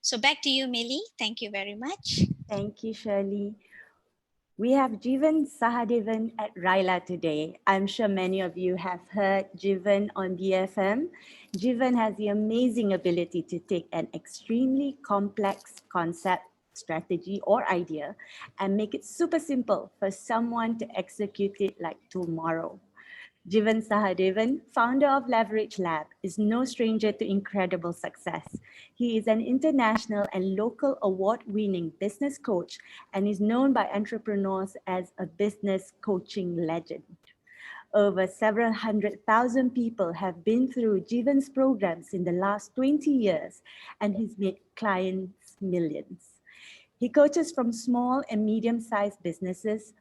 So back to you, Millie. Thank you very much. Thank you, Shirley. We have Jeevan Sahadevan at RYLA today. I'm sure many of you have heard Jeevan on BFM. Jeevan has the amazing ability to take an extremely complex concept, strategy, or idea and make it super simple for someone to execute it like tomorrow. Jeevan Sahadevan, founder of Leverage Lab, is no stranger to incredible success. He is an international and local award-winning business coach and is known by entrepreneurs as a business coaching legend. Over several 100,000 people have been through Jeevan's programs in the last 20 years, and he's made clients millions. He coaches from small and medium-sized businesses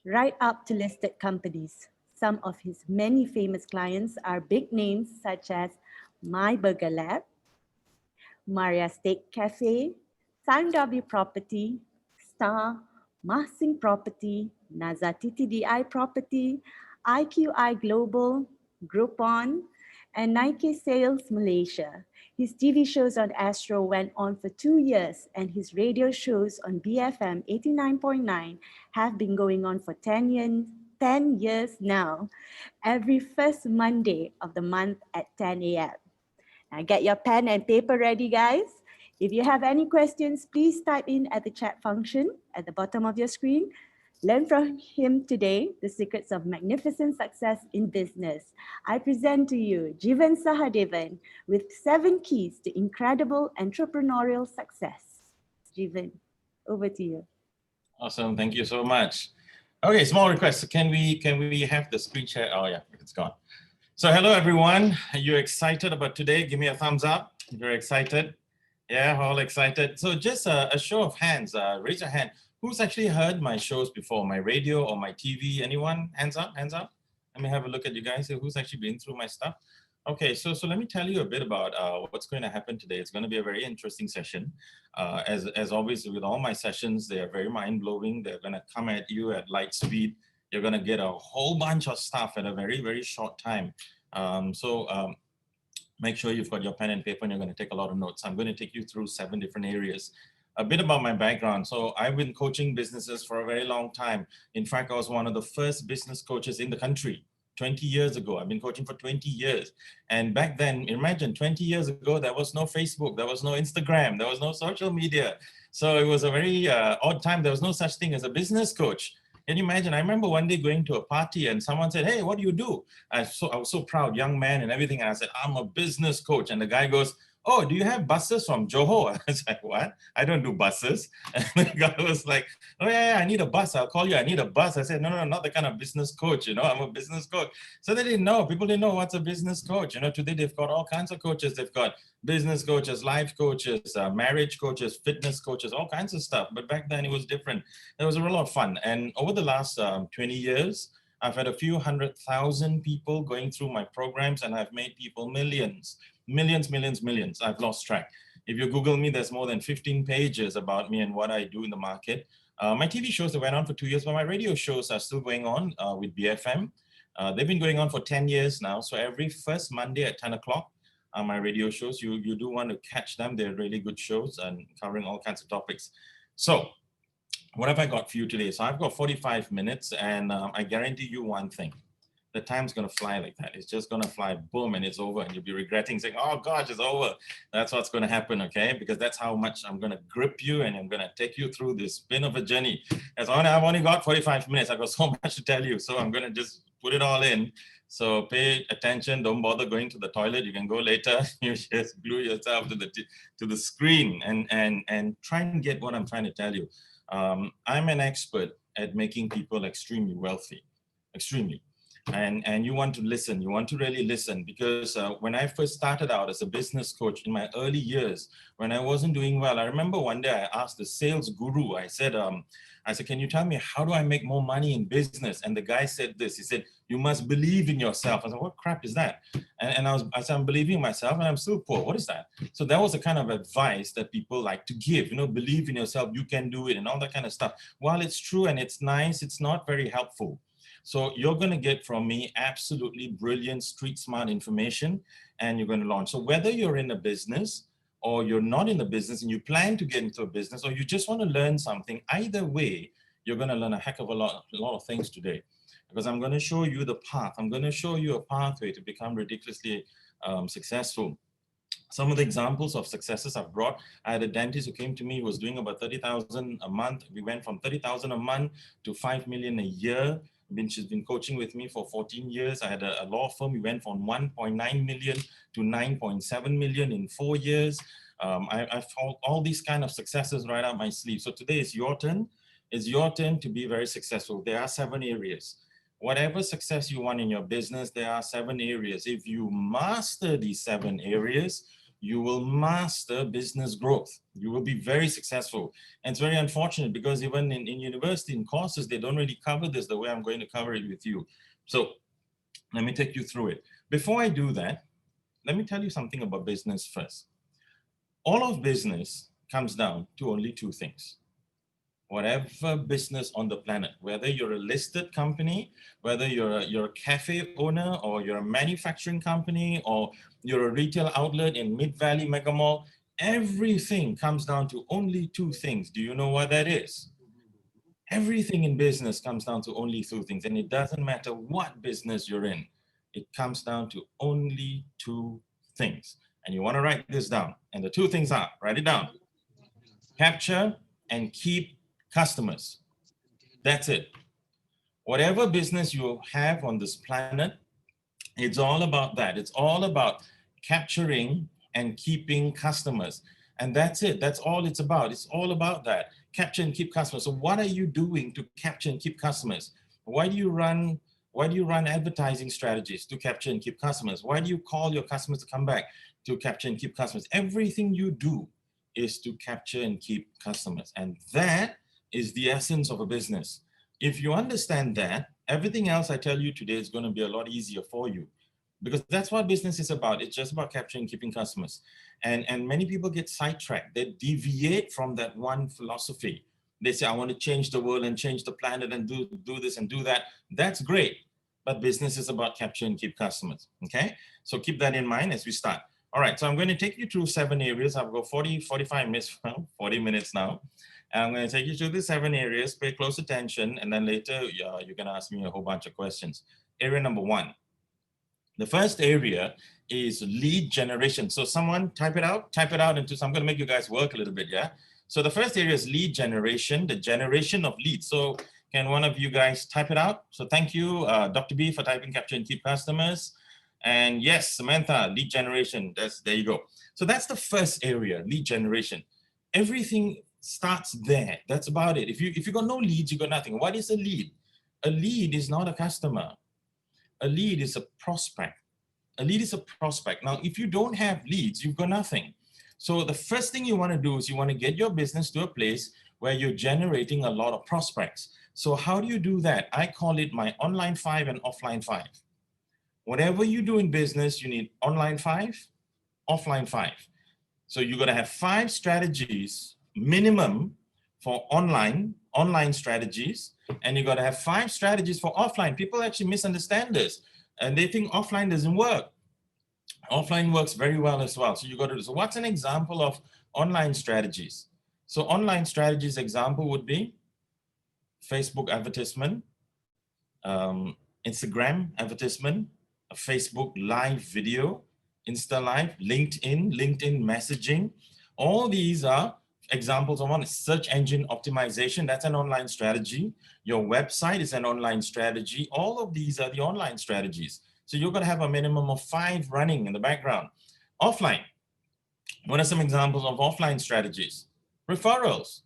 right up to listed companies. Some of his many famous clients are big names such as My Burger Lab, Maria Steak Cafe, Sam W Property, Star, Mahsing Property, Nazati TDI Property, IQI Global, Groupon, and Nike Sales Malaysia. His TV shows on Astro went on for 2 years, and his radio shows on BFM 89.9 have been going on for 10 years now, every first Monday of the month at 10 a.m. Now get your pen and paper ready, guys. If you have any questions, please type in at the chat function at the bottom of your screen. Learn from him today the secrets of magnificent success in business. I present to you Jeevan Sahadevan with 7 keys to incredible entrepreneurial success. Jeevan, over to you. Awesome, thank you so much. Okay, small request. Can we have the screen share? Oh yeah, it's gone. So hello everyone. Are you excited about today? Give me a thumbs up if you're excited. Yeah, all excited. So just a show of hands. Raise your hand. Who's actually heard my shows before? My radio or my TV? Anyone? Hands up, hands up. Let me have a look at you guys. Who's actually been through my stuff? Okay, so let me tell you a bit about what's going to happen today. It's going to be a very interesting session. As always with all my sessions, they are very mind-blowing. They're going to come at you at light speed. You're going to get a whole bunch of stuff at a very, very short time. Make sure you've got your pen and paper and you're going to take a lot of notes. I'm going to take you through 7 different areas. A bit about my background. So I've been coaching businesses for a very long time. In fact, I was one of the first business coaches in the country 20 years ago. I've been coaching for 20 years. And back then, imagine 20 years ago, there was no Facebook, there was no Instagram, there was no social media. So it was a very odd time. There was no such thing as a business coach. Can you imagine? I remember one day going to a party and someone said, "Hey, what do you do?" I was so proud, young man and everything. And I said, "I'm a business coach." And the guy goes, "Oh, do you have buses from Johor?" I was like, "What? I don't do buses." And the guy was like, "Oh yeah, I need a bus. I'll call you. I need a bus." I said, No, not the kind of business coach. I'm a business coach. So they didn't know. People didn't know what's a business coach. Today they've got all kinds of coaches. They've got business coaches, life coaches, marriage coaches, fitness coaches, all kinds of stuff. But back then it was different. It was a lot of fun. And over the last 20 years, I've had a few 100,000 people going through my programs, and I've made people millions. Millions. I've lost track. If you Google me, there's more than 15 pages about me and what I do in the market. My TV shows that went on for 2 years, but my radio shows are still going on with BFM. They've been going on for 10 years now. So every first Monday at 10 o'clock, my radio shows, you do want to catch them. They're really good shows and covering all kinds of topics. So what have I got for you today? So I've got 45 minutes, and I guarantee you one thing. The time's going to fly like that. It's just going to fly, boom, and it's over. And you'll be regretting saying, "Oh gosh, it's over." That's what's going to happen, okay? Because that's how much I'm going to grip you, and I'm going to take you through this spin of a journey. I've only got 45 minutes. I've got so much to tell you. So I'm going to just put it all in. So pay attention. Don't bother going to the toilet. You can go later. You just glue yourself to the screen and try and get what I'm trying to tell you. I'm an expert at making people extremely wealthy, extremely. And you want to listen, you want to really listen, because when I first started out as a business coach in my early years, when I wasn't doing well, I remember one day I asked the sales guru, I said, "Can you tell me how do I make more money in business?" And the guy said this, he said, "You must believe in yourself." I said, "What crap is that?" And I said, "I'm believing in myself and I'm still poor. What is that?" So that was the kind of advice that people like to give, believe in yourself, you can do it, and all that kind of stuff. While it's true and it's nice, it's not very helpful. So you're going to get from me absolutely brilliant, street smart information, and you're going to launch. So whether you're in a business or you're not in the business and you plan to get into a business, or you just want to learn something, either way, you're going to learn a heck of a lot of things today. Because I'm going to show you the path. I'm going to show you a pathway to become ridiculously successful. Some of the examples of successes I've brought, I had a dentist who came to me, who was doing about 30,000 a month. We went from 30,000 a month to 5 million a year. She's been coaching with me for 14 years. I had a law firm. We went from 1.9 million to 9.7 million in 4 years. I've found all these kind of successes right up my sleeve. So today is your turn. It's your turn to be very successful. There are 7 areas. Whatever success you want in your business, there are 7 areas. If you master these 7 areas, you will master business growth. You will be very successful. And it's very unfortunate because even in university, in courses, they don't really cover this the way I'm going to cover it with you. So let me take you through it. Before I do that, let me tell you something about business first. All of business comes down to only 2 things. Whatever business on the planet, whether you're a listed company, whether you're a cafe owner, or you're a manufacturing company, or you're a retail outlet in Mid-Valley Mega Mall, everything comes down to only 2 things. Do you know what that is? Everything in business comes down to only 2 things, and it doesn't matter what business you're in. It comes down to only 2 things. And you want to write this down. And the 2 things are, write it down: capture and keep customers. That's it. Whatever business you have on this planet, it's all about that. It's all about capturing and keeping customers. And that's it. That's all it's about. It's all about that. Capture and keep customers. So what are you doing to capture and keep customers? Why do you run advertising strategies to capture and keep customers? Why do you call your customers to come back to capture and keep customers? Everything you do is to capture and keep customers. And that is the essence of a business. If you understand that, everything else I tell you today is going to be a lot easier for you, because that's what business is about. It's just about capturing and keeping customers. And many people get sidetracked. They deviate from that one philosophy. They say, I want to change the world and change the planet and do this and do that. That's great. But business is about capture and keep customers. Okay? So keep that in mind as we start. All right, so I'm going to take you through 7 areas. I've got 45 minutes, 40 minutes now. And I'm going to take you through the 7 areas, pay close attention, and then later you're going to ask me a whole bunch of questions. Area number 1. The first area is lead generation. So someone type it out into, so I'm going to make you guys work a little bit, yeah? So the first area is lead generation, the generation of leads. So can one of you guys type it out? So thank you, Dr. B, for typing capture and keep customers. And yes, Samantha, lead generation, there you go. So that's the first area, lead generation. Everything starts there. That's about it. If you got no leads, you got nothing. What is a lead? A lead is not a customer. A lead is a prospect. A lead is a prospect. Now, if you don't have leads, you've got nothing. So the first thing you want to do is you want to get your business to a place where you're generating a lot of prospects. So how do you do that? I call it my online 5 and offline 5. Whatever you do in business, you need online 5, offline 5. So you're going to have 5 strategies minimum for online strategies, and you got to have 5 strategies for offline. People actually misunderstand this, and they think offline doesn't work. Offline works very well as well. So you got to do. So what's an example of online strategies? So online strategies example would be Facebook advertisement, Instagram advertisement, a Facebook live video, Insta Live, LinkedIn messaging. All these are examples of one. Search engine optimization, that's an online strategy. Your website is an online strategy. All of these are the online strategies. So you're going to have a minimum of 5 running in the background. Offline, what are some examples of offline strategies? Referrals.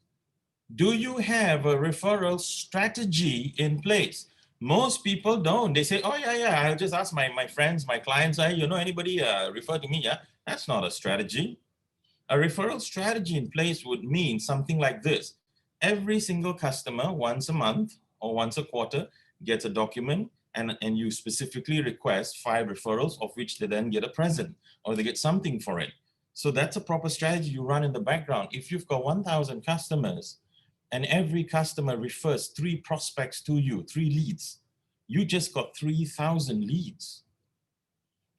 Do you have a referral strategy in place? Most people don't. They say, oh, yeah, I'll just ask my friends, my clients, hey, you know, anybody refer to me? Yeah, that's not a strategy. A referral strategy in place would mean something like this. Every single customer once a month or once a quarter gets a document, and you specifically request 5 referrals, of which they then get a present or they get something for it. So that's a proper strategy you run in the background. If you've got 1,000 customers, and every customer refers 3 prospects to you, 3 leads, you just got 3,000 leads.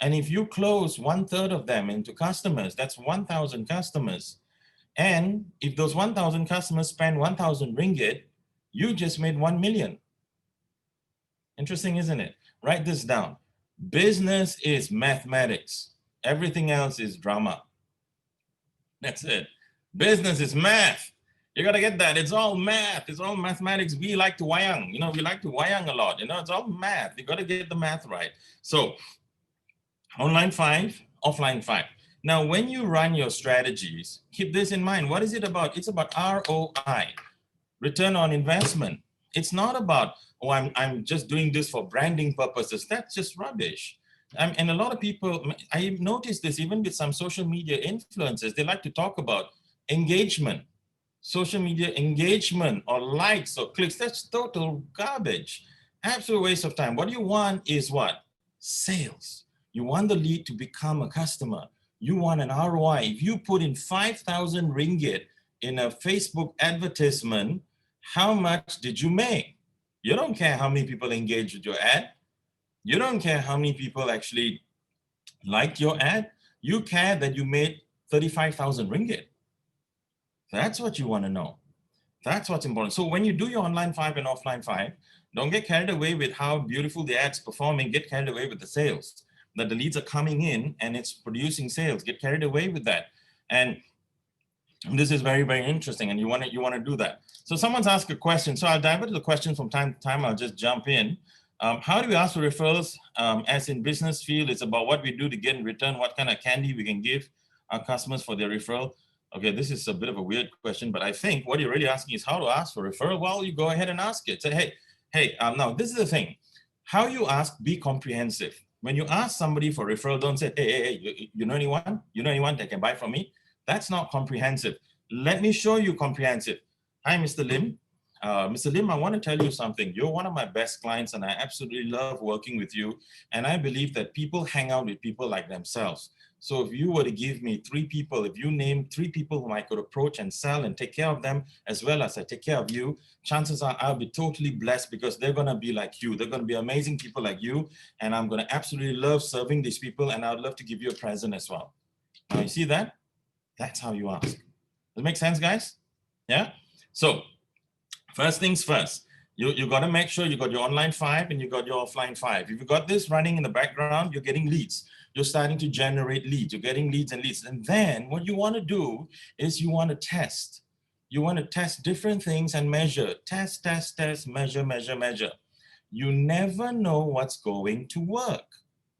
And if you close 1/3 of them into customers, that's 1,000 customers. And if those 1,000 customers spend 1,000 ringgit, you just made 1 million. Interesting, isn't it? Write this down. Business is mathematics. Everything else is drama. That's it. Business is math. You got to get that. It's all math. It's all mathematics. We like to wayang. We like to wayang a lot. It's all math. You got to get the math right. So online 5, offline 5. Now, when you run your strategies, keep this in mind. What is it about? It's about ROI, return on investment. It's not about, oh, I'm just doing this for branding purposes. That's just rubbish. And a lot of people, I noticed this even with some social media influencers, they like to talk about engagement, social media engagement or likes or clicks. That's total garbage. Absolute waste of time. What you want is what? Sales. You want the lead to become a customer. You want an ROI. If you put in 5,000 ringgit in a Facebook advertisement, how much did you make? You don't care how many people engage with your ad. You don't care how many people actually liked your ad. You care that you made 35,000 ringgit. That's what you want to know. That's what's important. So when you do your online 5 and offline 5, don't get carried away with how beautiful the ad's performing. Get carried away with the sales. That the leads are coming in and it's producing sales. Get carried away with that. And this is very, very interesting, and you want to do that. So someone's asked a question. So I'll dive into the question from time to time. I'll just jump in. How do we ask for referrals? As in business field, it's about what we do to get in return, what kind of candy we can give our customers for their referral. Okay, this is a bit of a weird question, but I think what you're really asking is how to ask for referral. Well, you go ahead and ask it. Say, hey, now this is the thing. How you ask, be comprehensive. When you ask somebody for referral, don't say, hey, you know anyone? You know anyone that can buy from me? That's not comprehensive. Let me show you comprehensive. Hi, Mr. Lim. Mr. Lim, I want to tell you something. You're one of my best clients, and I absolutely love working with you. And I believe that people hang out with people like themselves. So if you were to give me 3 people, if you name 3 people whom I could approach and sell and take care of them, as well as I take care of you, chances are I'll be totally blessed because they're going to be like you. They're going to be amazing people like you. And I'm going to absolutely love serving these people. And I'd love to give you a present as well. Now, you see that? That's how you ask. Does it make sense, guys? Yeah? So first things first, you got to make sure you got your online 5 and you got your offline 5. If you got this running in the background, you're getting leads. You're starting to generate leads. You're getting leads and leads. And then what you want to do is you want to test. You want to test different things and measure. Test, measure. You never know what's going to work.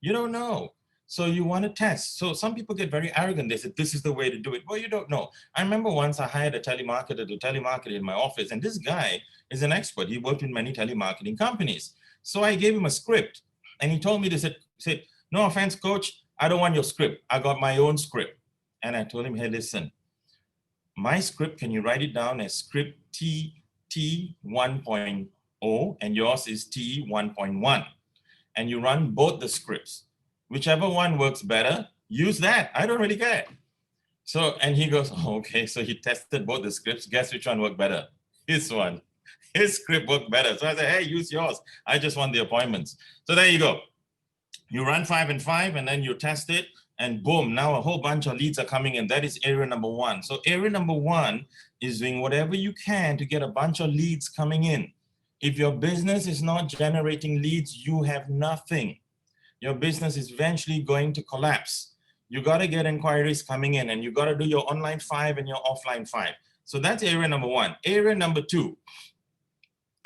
You don't know. So you want to test. So some people get very arrogant. They say, this is the way to do it. Well, you don't know. I remember once I hired a telemarketer to telemarket in my office. And this guy is an expert. He worked in many telemarketing companies. So I gave him a script. And he told me this, said, no offense, coach, I don't want your script. I got my own script. And I told him, hey, listen, my script, can you write it down as script T 1.0 and yours is T 1.1. And you run both the scripts. Whichever one works better, use that. I don't really care. So, and he goes, oh, okay. So he tested both the scripts. Guess which one worked better? His one. His script worked better. So I said, hey, use yours. I just want the appointments. So there you go. You run 5 and 5 and then you test it and boom, now a whole bunch of leads are coming in. That is area number 1. So area number 1 is doing whatever you can to get a bunch of leads coming in. If your business is not generating leads, you have nothing. Your business is eventually going to collapse. You got to get inquiries coming in and you got to do your online 5 and your offline 5. So that's area number 1. Area number 2,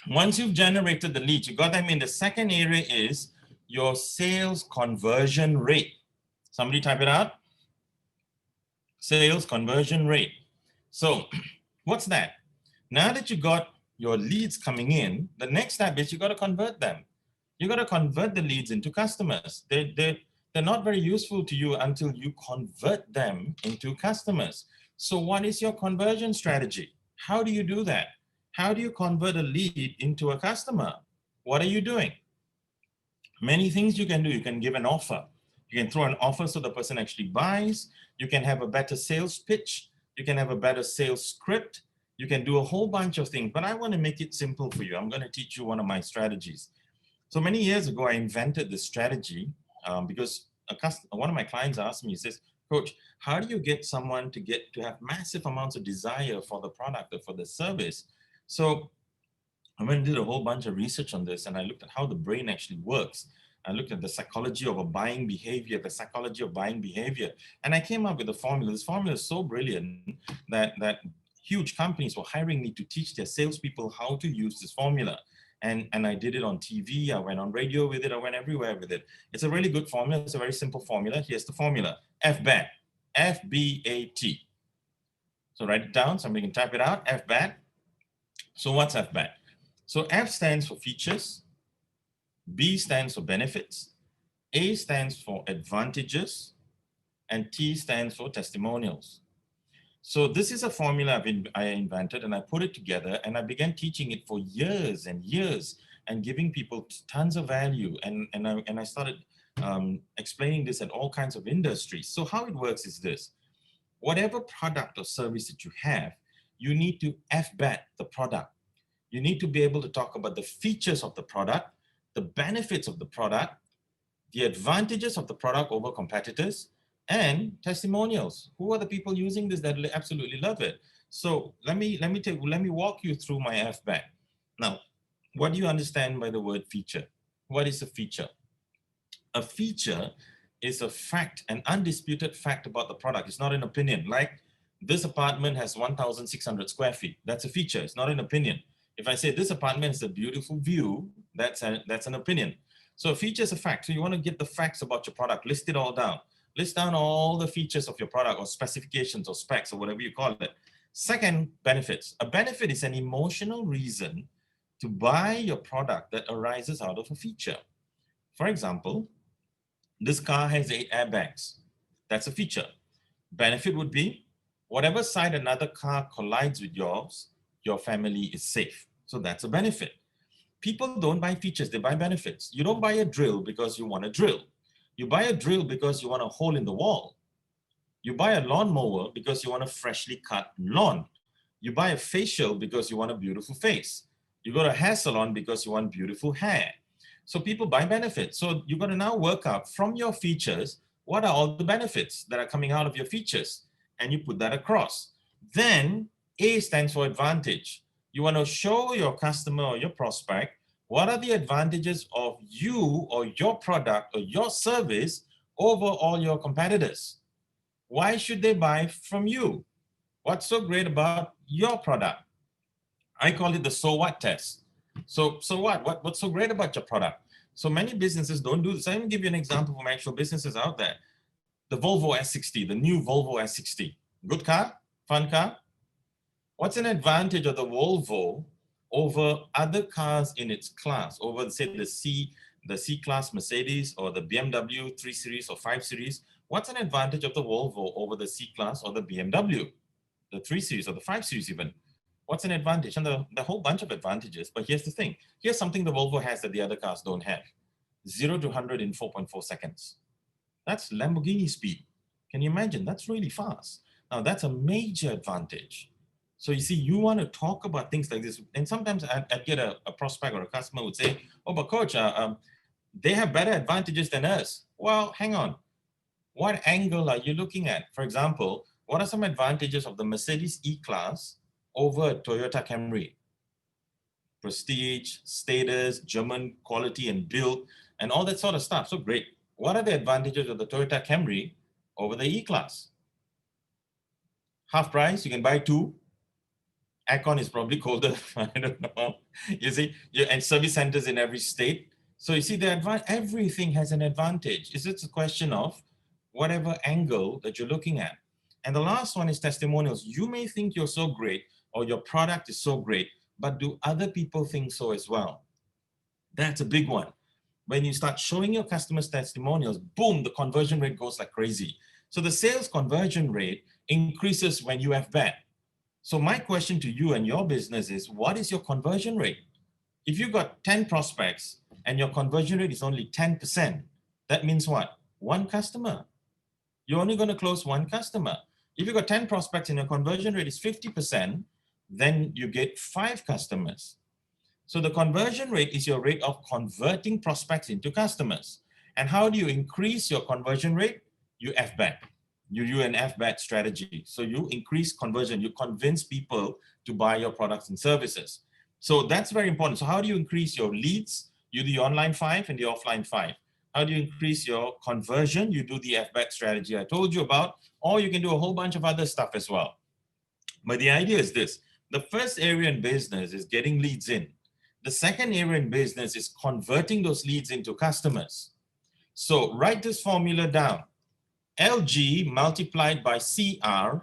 once you've generated the leads, you got them in. The second area is your sales conversion rate. Somebody type it out. Sales conversion rate. So what's that? Now that you got your leads coming in, the next step is you got to convert them. You got to convert the leads into customers. They're not very useful to you until you convert them into customers. So what is your conversion strategy? How do you do that? How do you convert a lead into a customer? What are you doing? Many things you can do. You can give an offer. You can throw an offer so the person actually buys. You can have a better sales pitch. You can have a better sales script. You can do a whole bunch of things, but I want to make it simple for you. I'm going to teach you one of my strategies. So many years ago, I invented this strategy because one of my clients asked me, he says, Coach, how do you get someone to have massive amounts of desire for the product or for the service? So I went and did a whole bunch of research on this, and I looked at how the brain actually works. I looked at the psychology of a buying behavior, the psychology of buying behavior, and I came up with a formula. This formula is so brilliant that huge companies were hiring me to teach their salespeople how to use this formula. And I did it on TV, I went on radio with it, I went everywhere with it. It's a really good formula. It's a very simple formula. Here's the formula: FBAT, FBAT. So write it down so we can type it out, FBAT. So what's FBAT? So F stands for features, B stands for benefits, A stands for advantages, and T stands for testimonials. So this is a formula I invented, and I put it together, and I began teaching it for years and years and giving people tons of value. And I started explaining this at all kinds of industries. So how it works is this: whatever product or service that you have, you need to FBAT the product. You need to be able to talk about the features of the product, the benefits of the product, the advantages of the product over competitors, and testimonials. Who are the people using this that absolutely love it? So let me walk you through my FBAT. Now, what do you understand by the word feature? What is a feature? A feature is a fact, an undisputed fact about the product. It's not an opinion. Like, this apartment has 1,600 square feet. That's a feature. It's not an opinion. If I say this apartment is a beautiful view, that's an opinion. So a feature is a fact. So you want to get the facts about your product, list it all down. List down all the features of your product, or specifications or specs, or whatever you call it. Second, benefits. A benefit is an emotional reason to buy your product that arises out of a feature. For example, this car has 8 airbags. That's a feature. Benefit would be, whatever side another car collides with yours, your family is safe. So that's a benefit. People don't buy features, they buy benefits. You don't buy a drill because you want a drill. You buy a drill because you want a hole in the wall. You buy a lawnmower because you want a freshly cut lawn. You buy a facial because you want a beautiful face. You go to a hair salon because you want beautiful hair. So people buy benefits. So you're going to now work out from your features, what are all the benefits that are coming out of your features? And you put that across. Then A stands for advantage. You want to show your customer or your prospect what are the advantages of you or your product or your service over all your competitors. Why should they buy from you? What's so great about your product? I call it the so what test. So what? What's so great about your product? So many businesses don't do this. I'm going to give you an example from actual businesses out there. The Volvo S60, the new Volvo S60. Good car? Fun car? What's an advantage of the Volvo over other cars in its class, over, say, the C-Class Mercedes or the BMW 3 Series or 5 Series? What's an advantage of the Volvo over the C-Class or the BMW, the 3 Series or the 5 Series even? What's an advantage? And the whole bunch of advantages. But here's the thing. Here's something the Volvo has that the other cars don't have. 0 to 100 in 4.4 seconds. That's Lamborghini speed. Can you imagine? That's really fast. Now, that's a major advantage. So you see, you want to talk about things like this. And sometimes I'd get a prospect or a customer would say, oh, but coach, they have better advantages than us. Well, hang on. What angle are you looking at? For example, what are some advantages of the Mercedes E-Class over a Toyota Camry? Prestige, status, German quality and build, and all that sort of stuff. So great. What are the advantages of the Toyota Camry over the E-Class? Half price, you can buy 2. Aircon is probably colder. I don't know. You see, and service centers in every state. So you see, everything has an advantage. It's just a question of whatever angle that you're looking at. And the last one is testimonials. You may think you're so great or your product is so great, but do other people think so as well? That's a big one. When you start showing your customers testimonials, boom, the conversion rate goes like crazy. So the sales conversion rate increases when you have that. So my question to you and your business is, what is your conversion rate? If you've got 10 prospects and your conversion rate is only 10%, that means what? 1 customer. You're only going to close 1 customer. If you've got 10 prospects and your conversion rate is 50%, then you get 5 customers. So the conversion rate is your rate of converting prospects into customers. And how do you increase your conversion rate? You FBAT. You do an FBAT strategy. So you increase conversion. You convince people to buy your products and services. So that's very important. So how do you increase your leads? You do the online 5 and the offline 5. How do you increase your conversion? You do the FBAT strategy I told you about, or you can do a whole bunch of other stuff as well. But the idea is this. The first area in business is getting leads in. The second area in business is converting those leads into customers. So write this formula down. LG multiplied by CR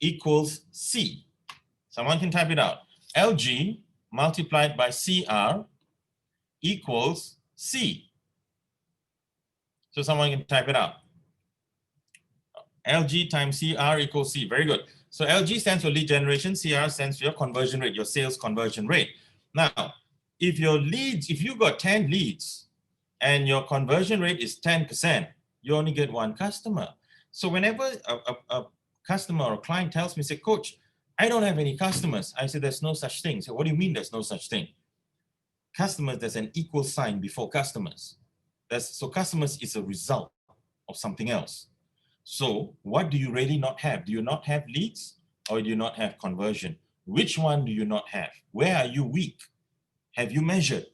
equals C. Someone can type it out. LG multiplied by CR equals C. So someone can type it out. LG times CR equals C. Very good. So LG stands for lead generation, CR stands for your conversion rate, your sales conversion rate. Now, if your leads, if you got 10 leads and your conversion rate is 10%, you only get 1 customer. So whenever a customer or a client tells me, say, Coach, I don't have any customers. I say, there's no such thing. So what do you mean there's no such thing? Customers, there's an equal sign before customers. So customers is a result of something else. So what do you really not have? Do you not have leads or do you not have conversion? Which one do you not have? Where are you weak? Have you measured?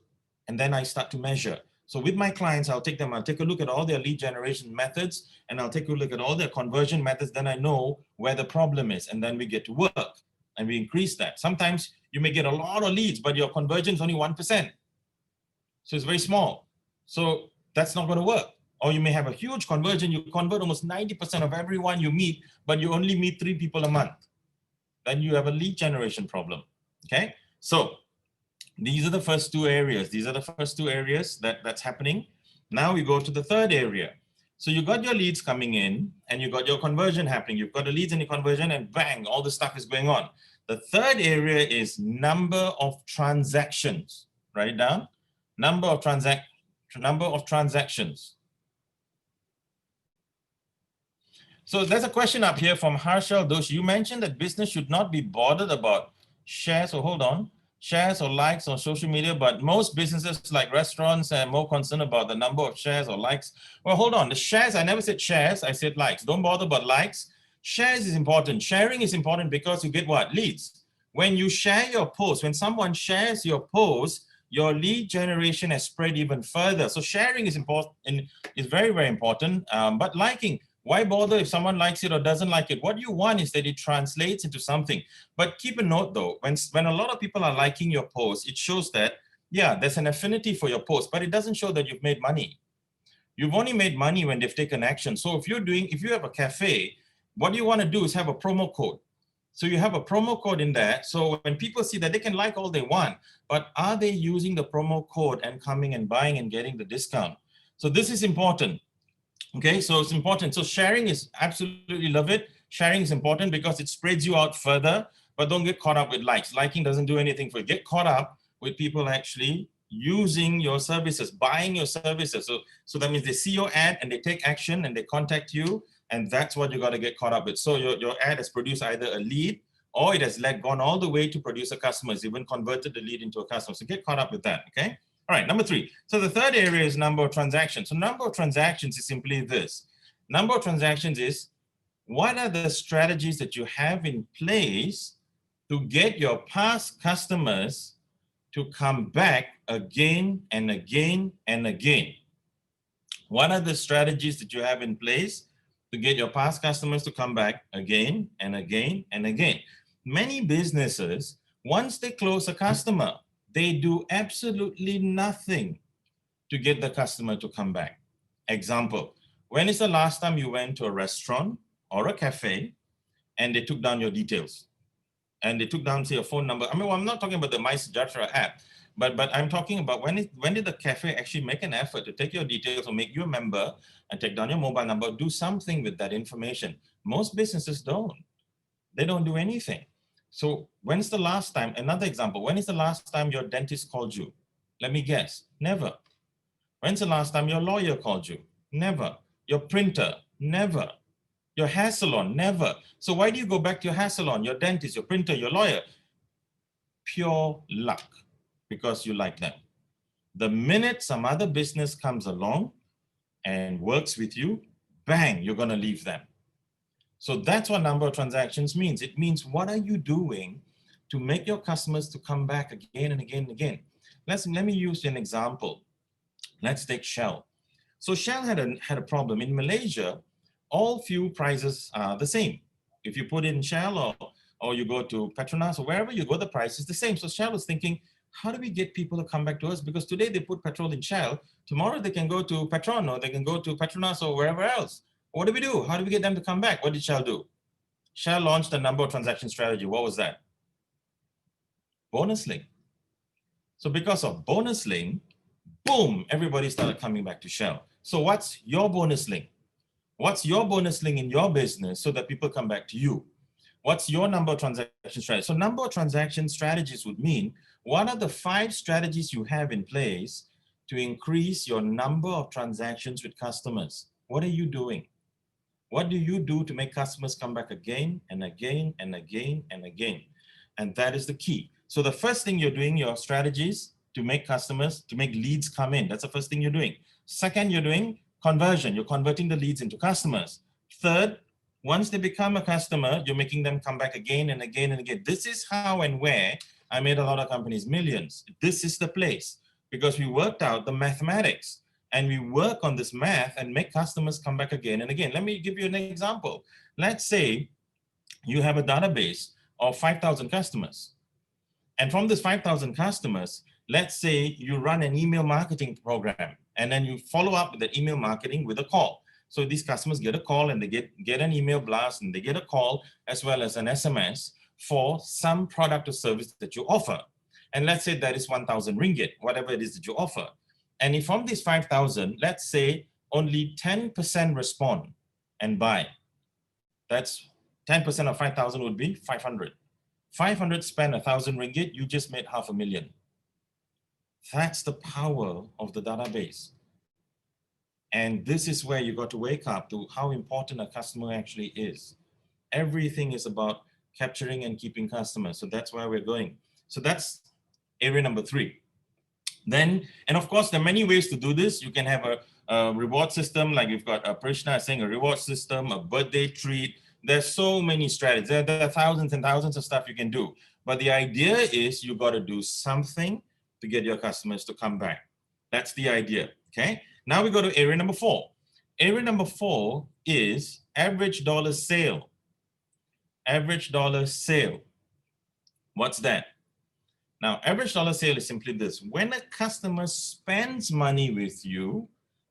And then I start to measure. So with my clients, I'll take a look at all their lead generation methods and I'll take a look at all their conversion methods. Then I know where the problem is and then we get to work and we increase that. Sometimes you may get a lot of leads, but your conversion is only 1%. So it's very small. So that's not going to work. Or you may have a huge conversion. You convert almost 90% of everyone you meet, but you only meet 3 people a month. Then you have a lead generation problem. Okay. So these are the first 2 areas. These are the first 2 areas that's happening. Now we go to the third area. So you got your leads coming in and you got your conversion happening. You've got the leads and the conversion and bang, all the stuff is going on. The third area is number of transactions. Write it down. Number of transactions. So there's a question up here from Harshal Doshi. You mentioned that business should not be bothered about shares, or hold on, shares or likes on social media, but most businesses like restaurants are more concerned about the number of shares or likes. Well, hold on, the shares, I never said shares, I said likes. Don't bother about likes. Shares is important. Sharing is important because you get what? Leads. When you share your post, when someone shares your post, your lead generation has spread even further. So sharing is important, is very, very important. But liking, why bother if someone likes it or doesn't like it? What you want is that it translates into something. But keep a note though, when a lot of people are liking your post, it shows that, yeah, there's an affinity for your post, but it doesn't show that you've made money. You've only made money when they've taken action. So if you have a cafe, what you want to do is have a promo code. So you have a promo code in there. So when people see that, they can like all they want, but are they using the promo code and coming and buying and getting the discount? So this is important. Okay, so it's important. So sharing is absolutely love it. Sharing is important because it spreads you out further, but don't get caught up with likes. Liking doesn't do anything for you. Get caught up with people actually using your services, buying your services. So that means they see your ad and they take action and they contact you, and that's what you got to get caught up with. So your ad has produced either a lead or it has gone all the way to produce a customer. It's even converted the lead into a customer. So get caught up with that, okay? All right, number 3. So the third area is number of transactions. So number of transactions is simply this. Number of transactions is, what are the strategies that you have in place to get your past customers to come back again and again and again? What are the strategies that you have in place to get your past customers to come back again and again and again? Many businesses, once they close a customer, they do absolutely nothing to get the customer to come back. Example, when is the last time you went to a restaurant or a cafe and they took down your details? And they took down, say, a phone number. I mean, well, I'm not talking about the My Sejahtera app, but I'm talking about when did the cafe actually make an effort to take your details or make you a member and take down your mobile number, do something with that information? Most businesses don't. They don't do anything. So when's the last time, another example, when is the last time your dentist called you? Let me guess, never. When's the last time your lawyer called you? Never. Your printer? Never. Your hair salon? Never. So why do you go back to your hair salon, your dentist, your printer, your lawyer? Pure luck, because you like them. The minute some other business comes along and works with you, bang, you're going to leave them. So that's what number of transactions means. It means what are you doing to make your customers to come back again and again and again. Let me use an example. Let's take Shell. So Shell had a problem. In Malaysia, all fuel prices are the same. If you put in Shell or you go to Petronas or wherever you go, the price is the same. So Shell was thinking, how do we get people to come back to us? Because today they put petrol in Shell. Tomorrow they can go to Petron or they can go to Petronas or wherever else. What do we do? How do we get them to come back? What did Shell do? Shell launched a number of transaction strategy. What was that? Bonus link. So because of bonus link, boom, everybody started coming back to Shell. So what's your bonus link? What's your bonus link in your business so that people come back to you? What's your number of transaction strategies? So number of transaction strategies would mean, what are the 5 strategies you have in place to increase your number of transactions with customers? What are you doing? What do you do to make customers come back again and again and again and again? And that is the key. So the first thing you're doing, your strategies to make customers, to make leads come in. That's the first thing you're doing. Second, you're doing conversion. You're converting the leads into customers. Third, once they become a customer, you're making them come back again and again and again. This is how and where I made a lot of companies millions. This is the place, because we worked out the mathematics and we work on this math and make customers come back again and again. Let me give you an example. Let's say you have a database of 5,000 customers. And from this 5,000 customers, let's say you run an email marketing program, and then you follow up with the email marketing with a call. So these customers get a call and they get an email blast and they get a call as well as an SMS for some product or service that you offer. And let's say that is 1,000 ringgit, whatever it is that you offer. And if from these 5,000, let's say only 10% respond and buy, that's 10% of 5,000 would be 500. 500 spend 1,000 ringgit, you just made 500,000. That's the power of the database. And this is where you got to wake up to how important a customer actually is. Everything is about capturing and keeping customers. So that's where we're going. So that's area number 3. Then, and of course, there are many ways to do this. You can have a reward system, like we've got Prishna saying, a reward system, a birthday treat. There's so many strategies. There are thousands and thousands of stuff you can do. But the idea is you got to do something to get your customers to come back. That's the idea, okay? Now we go to area number 4. Area number 4 is average dollar sale. Average dollar sale. What's that? Now, average dollar sale is simply this. When a customer spends money with you,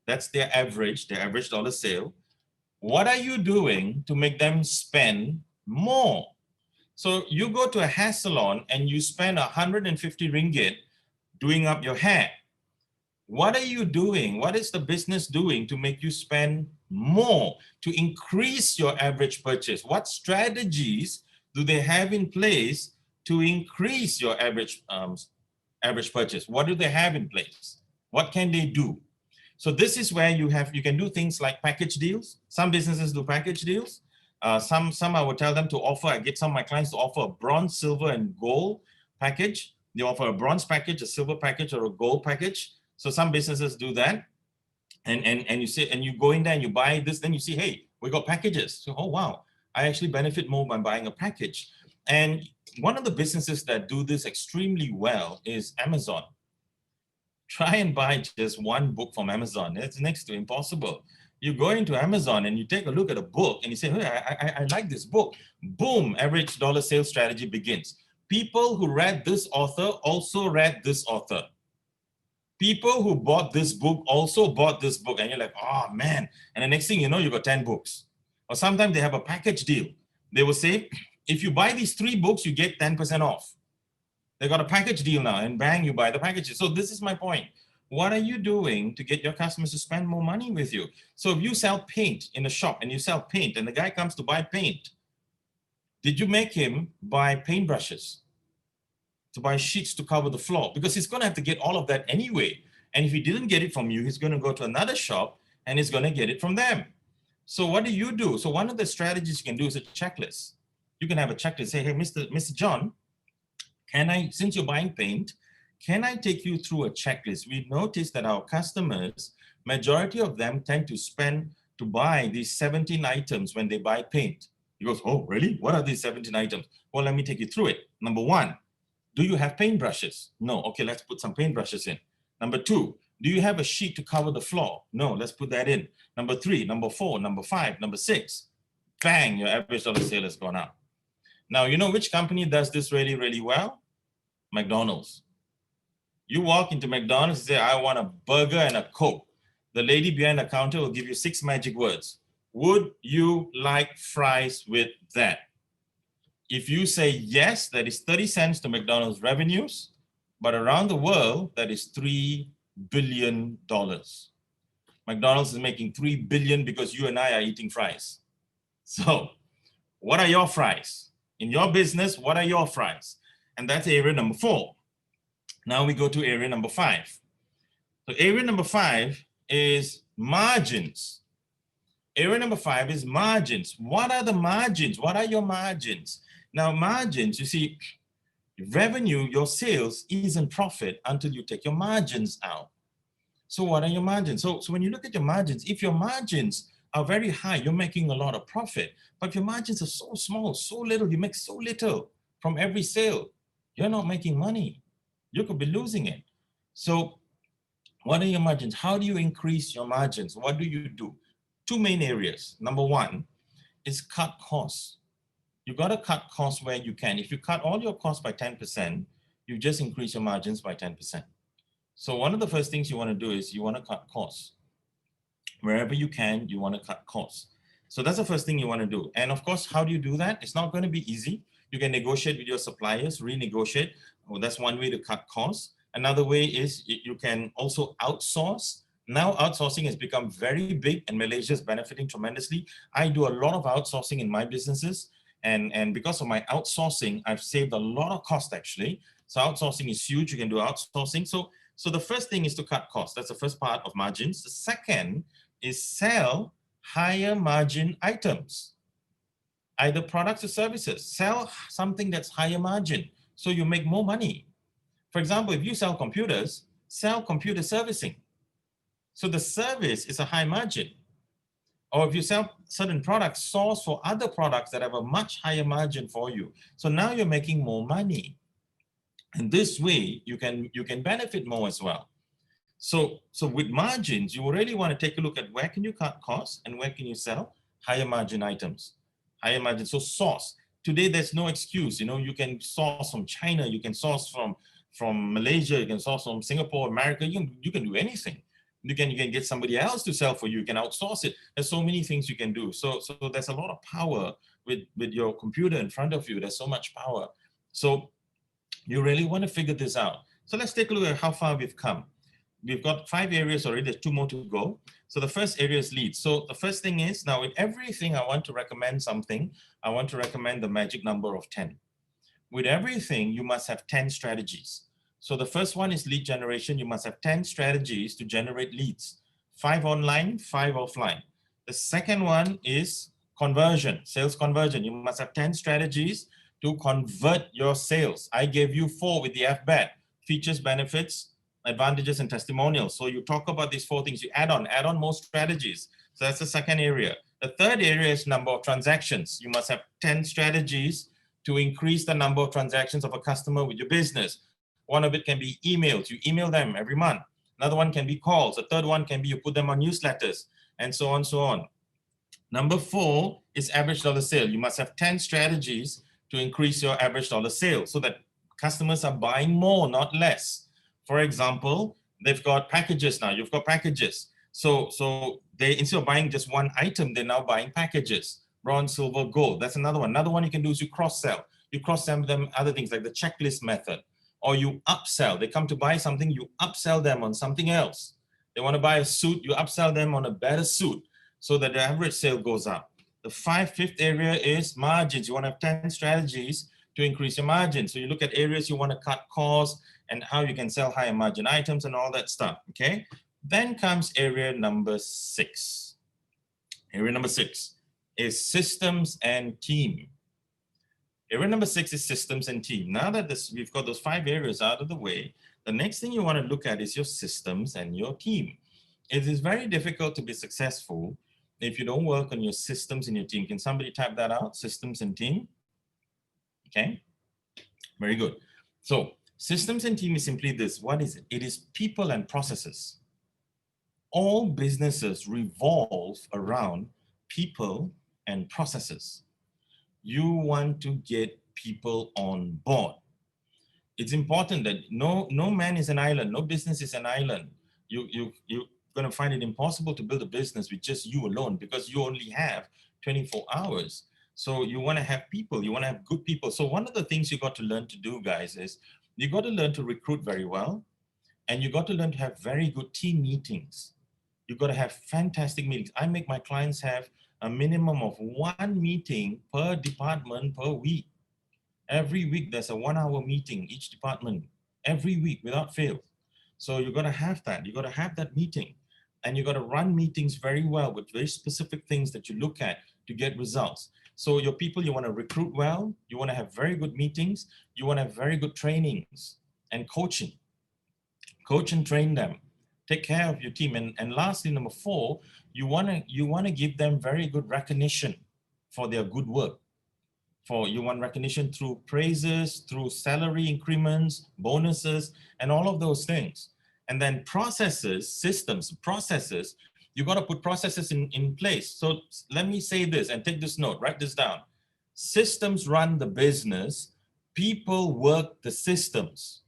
that's their average dollar sale. What are you doing to make them spend more? So you go to a hair salon and you spend 150 ringgit doing up your hair. What are you doing? What is the business doing to make you spend more, to increase your average purchase? What strategies do they have in place to increase your average purchase? What do they have in place? What can they do? So this is where you can do things like package deals. Some businesses do package deals. Some I would tell them to offer, I get some of my clients to offer a bronze, silver, and gold package. They offer a bronze package, a silver package, or a gold package. So some businesses do that. And you say, and you go in there and you buy this, then you see, hey, we got packages. So, oh wow, I actually benefit more by buying a package. And one of the businesses that do this extremely well is Amazon. Try and buy just one book from Amazon. It's next to impossible. You go into Amazon and you take a look at a book and you say, hey, I like this book. Boom, average dollar sales strategy begins. People who read this author also read this author. People who bought this book also bought this book. And you're like, oh man. And the next thing you know, you got 10 books. Or sometimes they have a package deal. They will say, if you buy these 3 books, you get 10% off. They got a package deal now and bang, you buy the packages. So this is my point. What are you doing to get your customers to spend more money with you? So if you sell paint in a shop and you sell paint and the guy comes to buy paint, did you make him buy paintbrushes, to buy sheets to cover the floor? Because he's going to have to get all of that anyway. And if he didn't get it from you, he's going to go to another shop and he's going to get it from them. So what do? So one of the strategies you can do is a checklist. You can have a checklist. Say, hey, Mr. John, since you're buying paint, can I take you through a checklist? We noticed that our customers Majority of them tend to spend to buy these 17 items when they buy paint. He goes, oh, really? What are these 17 items? Well, let me take you through it. Number one, do you have paintbrushes? No. Okay, let's put some paintbrushes in. Number two, do you have a sheet to cover the floor? No, let's put that in. Number three, number four, number five, number six. Bang, your average dollar sale has gone up. Now, you know which company does this really, really well? McDonald's. You walk into McDonald's and say, I want a burger and a Coke. The lady behind the counter will give you 6 magic words. Would you like fries with that? If you say yes, that is 30 cents to McDonald's revenues, but around the world, that is $3 billion. McDonald's is making $3 billion because you and I are eating fries. So what are your fries? In your business, what are your fries? And that's area number 4. Now we go to area number 5. So area number 5 is margins. Area number 5 is margins. What are the margins? What are your margins? Now margins, you see, revenue, your sales isn't profit until you take your margins out. So what are your margins? So when you look at your margins, if your margins are very high, you're making a lot of profit. But if your margins are so small, so little, you make so little from every sale, you're not making money. You could be losing it. So what are your margins? How do you increase your margins? What do you do? 2 main areas. Number 1 is cut costs. You got to cut costs where you can. If you cut all your costs by 10%, you just increase your margins by 10%. So one of the first things you want to do is you want to cut costs. Wherever you can, you want to cut costs. So that's the first thing you want to do. And of course, how do you do that? It's not going to be easy. You can negotiate with your suppliers, renegotiate. Well, that's one way to cut costs. Another way is you can also outsource. Now outsourcing has become very big and Malaysia is benefiting tremendously. I do a lot of outsourcing in my businesses. And because of my outsourcing, I've saved a lot of cost actually. So outsourcing is huge. You can do outsourcing. So the first thing is to cut costs. That's the first part of margins. The second is sell higher margin items, either products or services. Sell something that's higher margin so you make more money. For example, if you sell computers, sell computer servicing. So the service is a high margin. Or if you sell certain products, source for other products that have a much higher margin for you. So now you're making more money. And this way, you can benefit more as well. So with margins, you really want to take a look at where can you cut costs and where can you sell higher margin items. Higher margin, so source. Today, there's no excuse. You know, you can source from China, you can source from Malaysia, you can source from Singapore, America, you can do anything. You can get somebody else to sell for you. You can outsource it. There's so many things you can do. So there's a lot of power with your computer in front of you. There's so much power. So you really want to figure this out. So let's take a look at how far we've come. We've got 5 areas already. There's 2 more to go. So the first area is leads. So the first thing is, now with everything I want to recommend something, I want to recommend the magic number of 10. With everything, you must have 10 strategies. So the first one is lead generation. You must have 10 strategies to generate leads. 5 online, 5 offline. The second one is conversion, sales conversion. You must have 10 strategies to convert your sales. I gave you 4 with the FBAT, features, benefits, advantages, and testimonials. So you talk about these 4 things, you add on more strategies. So that's the second area. The third area is number of transactions. You must have 10 strategies to increase the number of transactions of a customer with your business. One of it can be emails. You email them every month. Another one can be calls. A third one can be you put them on newsletters, and so on, so on. Number 4 is average dollar sale. You must have 10 strategies to increase your average dollar sale so that customers are buying more, not less. For example, they've got packages now. You've got packages. So they, instead of buying just one item, they're now buying packages. Bronze, silver, gold. That's another one. Another one you can do is you cross-sell. You cross-sell them other things like the checklist method. Or you upsell. They come to buy something, you upsell them on something else. They want to buy a suit, you upsell them on a better suit so that the average sale goes up. The fifth area is margins. You want to have 10 strategies to increase your margin. So you look at areas you want to cut costs and how you can sell higher margin items and all that stuff, okay? Then comes area number 6. Area number 6 is systems and team. Area number 6 is systems and team. Now that we've got those 5 areas out of the way, the next thing you want to look at is your systems and your team. it is very difficult to be successful if you don't work on your systems in your team. Can somebody type that out? Systems and team. Okay, very good. So systems and team is simply this. What is it? It is people and processes. All businesses revolve around people and processes. You want to get people on board. It's important that no man is an island, no business is an island. You're going to find it impossible to build a business with just you alone because you only have 24 hours. So you want to have people, you want to have good people. So one of the things you got to learn to do, guys, is you got to learn to recruit very well, and you got to learn to have very good team meetings. You got to have fantastic meetings. I make my clients have a minimum of 1 meeting per department per week. Every week there's a 1-hour meeting, each department, every week without fail. So you got to have that. You got to have that meeting, and you got to run meetings very well with very specific things that you look at to get results. So your people, you want to recruit well, you want to have very good meetings, you want to have very good trainings and coaching. Coach and train them. Take care of your team. And lastly, number 4, you want to give them very good recognition for their good work. You want recognition through praises, through salary increments, bonuses, and all of those things. And then processes, systems, processes, you got to put processes in place. So let me say this and take this note, write this down. Systems run the business, people work the systems.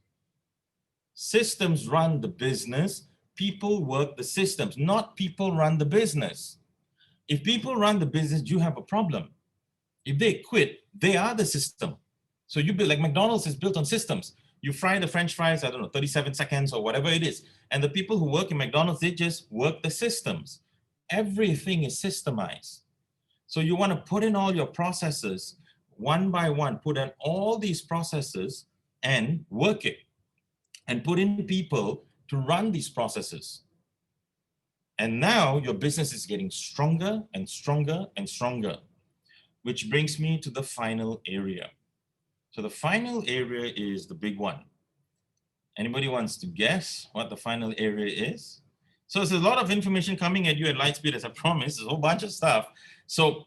Systems run the business, people work the systems, not people run the business. If people run the business, you have a problem. If they quit, they are the system. So you build, like McDonald's is built on systems. You fry the French fries, 37 seconds or whatever it is. And the people who work in McDonald's, they just work the systems. Everything is systemized. So you want to put in all your processes one by one, put in all these processes and work it. And put in people to run these processes. And now your business is getting stronger and stronger and stronger, which brings me to the final area. So the final area is the big one. Anybody wants to guess what the final area is? So there's a lot of information coming at you at light speed, as I promised. There's a whole bunch of stuff. So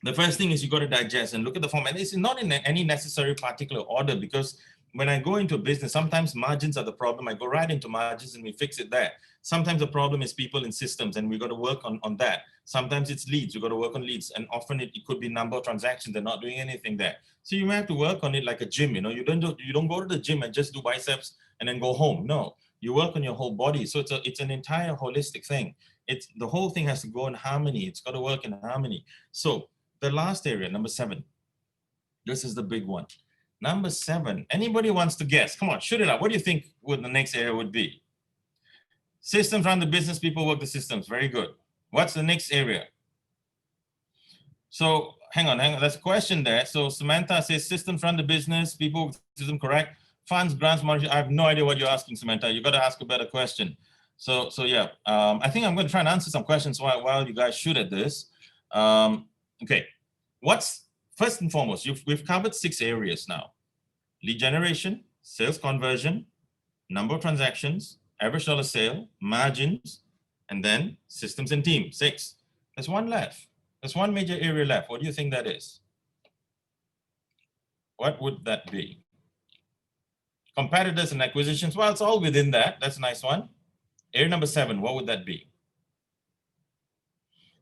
the first thing is you got to digest and look at the format. This is not in any necessary particular order, because when I go into a business, sometimes margins are the problem. I go right into margins and we fix it there. Sometimes the problem is people and systems, and we got to work on that. Sometimes it's leads, we got to work on leads, and often it could be number of transactions. They're not doing anything there. So you may have to work on it like a gym. You don't go to the gym and just do biceps and then go home. No, you work on your whole body. So it's an entire holistic thing. The whole thing has to go in harmony. It's got to work in harmony. So the last area, number 7, this is the big one. Number 7, anybody wants to guess? Come on, shoot it up. What do you think the next area would be? Systems run the business, people work the systems. Very good. What's the next area? So hang on. There's a question there. So Samantha says systems run the business, people work the system, correct? Funds, grants, money. I have no idea what you're asking, Samantha. You got to ask a better question. So yeah, I think I'm going to try and answer some questions while you guys shoot at this. Okay, first and foremost, we've covered 6 areas now. Lead generation, sales conversion, number of transactions, average dollar sale, margins, and then systems and team, 6. There's one left. There's one major area left. What do you think that is? What would that be? Competitors and acquisitions. Well, it's all within that. That's a nice one. Area number 7, what would that be?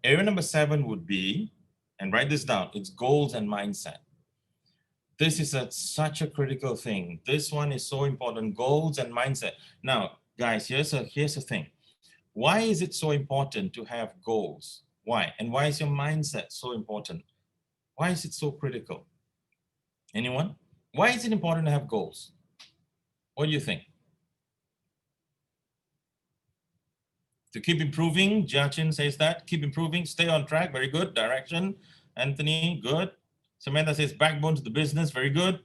Area number 7 would be, and write this down, it's goals and mindset. This is such a critical thing. This one is so important, goals and mindset. Now, guys, here's the thing. Why is it so important to have goals? Why? And why is your mindset so important? Why is it so critical? Anyone? Why is it important to have goals? What do you think? To keep improving, Jiachin says that. Keep improving, stay on track, very good. Direction, Anthony, good. Samantha says backbone to the business, very good.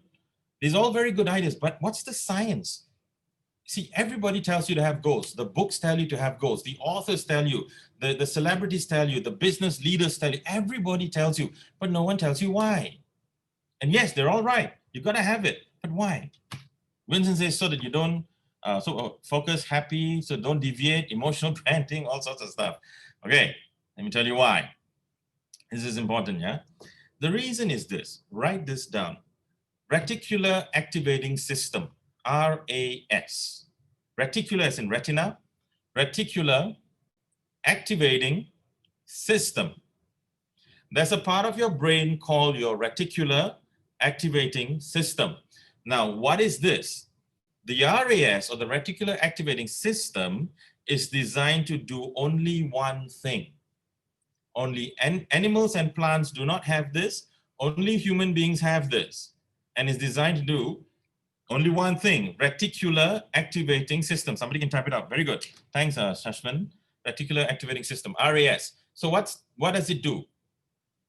These are all very good ideas, but what's the science? See, everybody tells you to have goals. The books tell you to have goals. The authors tell you, the celebrities tell you, the business leaders tell you, everybody tells you, but no one tells you why. And yes, they're all right. You got to have it, but why? Vincent says so that you don't Focus, happy, so don't deviate, emotional branding, all sorts of stuff. Okay, let me tell you why. This is important, yeah? The reason is this, write this down. Reticular activating system, RAS. Reticular as in retina, reticular activating system. There's a part of your brain called your reticular activating system. Now, what is this? The RAS, or the reticular activating system, is designed to do only one thing. Only animals and plants do not have this. Only human beings have this. And is designed to do only one thing, reticular activating system. Somebody can type it out. Very good. Thanks, Shashman. Reticular activating system, RAS. So what does it do?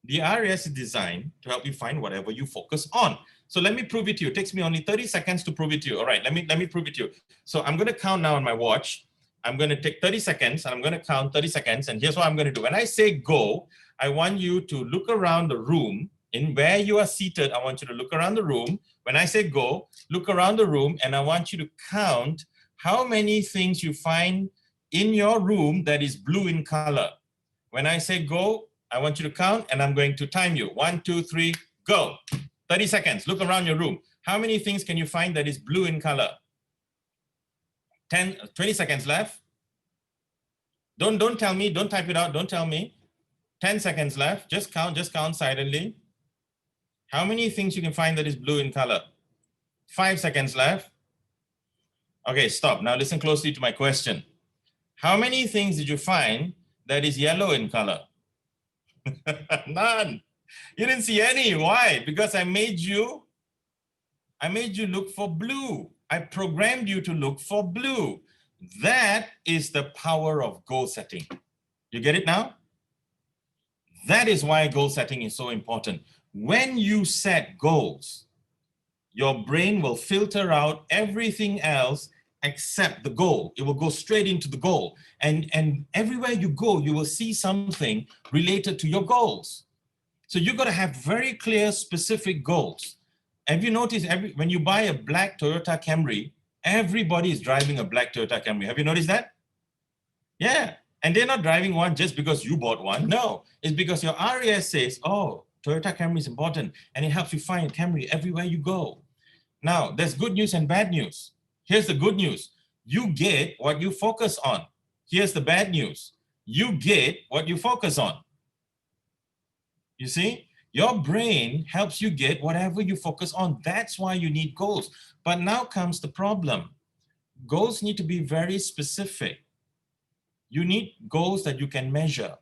The RAS is designed to help you find whatever you focus on. So let me prove it to you. It takes me only 30 seconds to prove it to you. All right, let me prove it to you. So I'm going to count now on my watch. I'm going to take 30 seconds and I'm going to count 30 seconds. And here's what I'm going to do. When I say go, I want you to look around the room. In where you are seated, I want you to look around the room. When I say go, look around the room and I want you to count how many things you find in your room that is blue in color. When I say go, I want you to count and I'm going to time you. 1, 2, 3, go. 30 seconds, look around your room. How many things can you find that is blue in color? 20 seconds left. Don't tell me, don't type it out, don't tell me. 10 seconds left, just count silently. How many things you can find that is blue in color? 5 seconds left. Okay, stop. Now listen closely to my question. How many things did you find that is yellow in color? None. You didn't see any. Why? Because I made you look for blue. I programmed you to look for blue. That is the power of goal setting. You get it now? That is why goal setting is so important. When you set goals, your brain will filter out everything else except the goal. It will go straight into the goal. And everywhere you go, you will see something related to your goals. So you've got to have very clear, specific goals. Have you noticed when you buy a black Toyota Camry, everybody is driving a black Toyota Camry. Have you noticed that? Yeah. And they're not driving one just because you bought one. No, it's because your RAS says, oh, Toyota Camry is important. And it helps you find Camry everywhere you go. Now, there's good news and bad news. Here's the good news. You get what you focus on. Here's the bad news. You get what you focus on. You see, your brain helps you get whatever you focus on. That's why you need goals. But now comes the problem. Goals need to be very specific. You need goals that you can measure.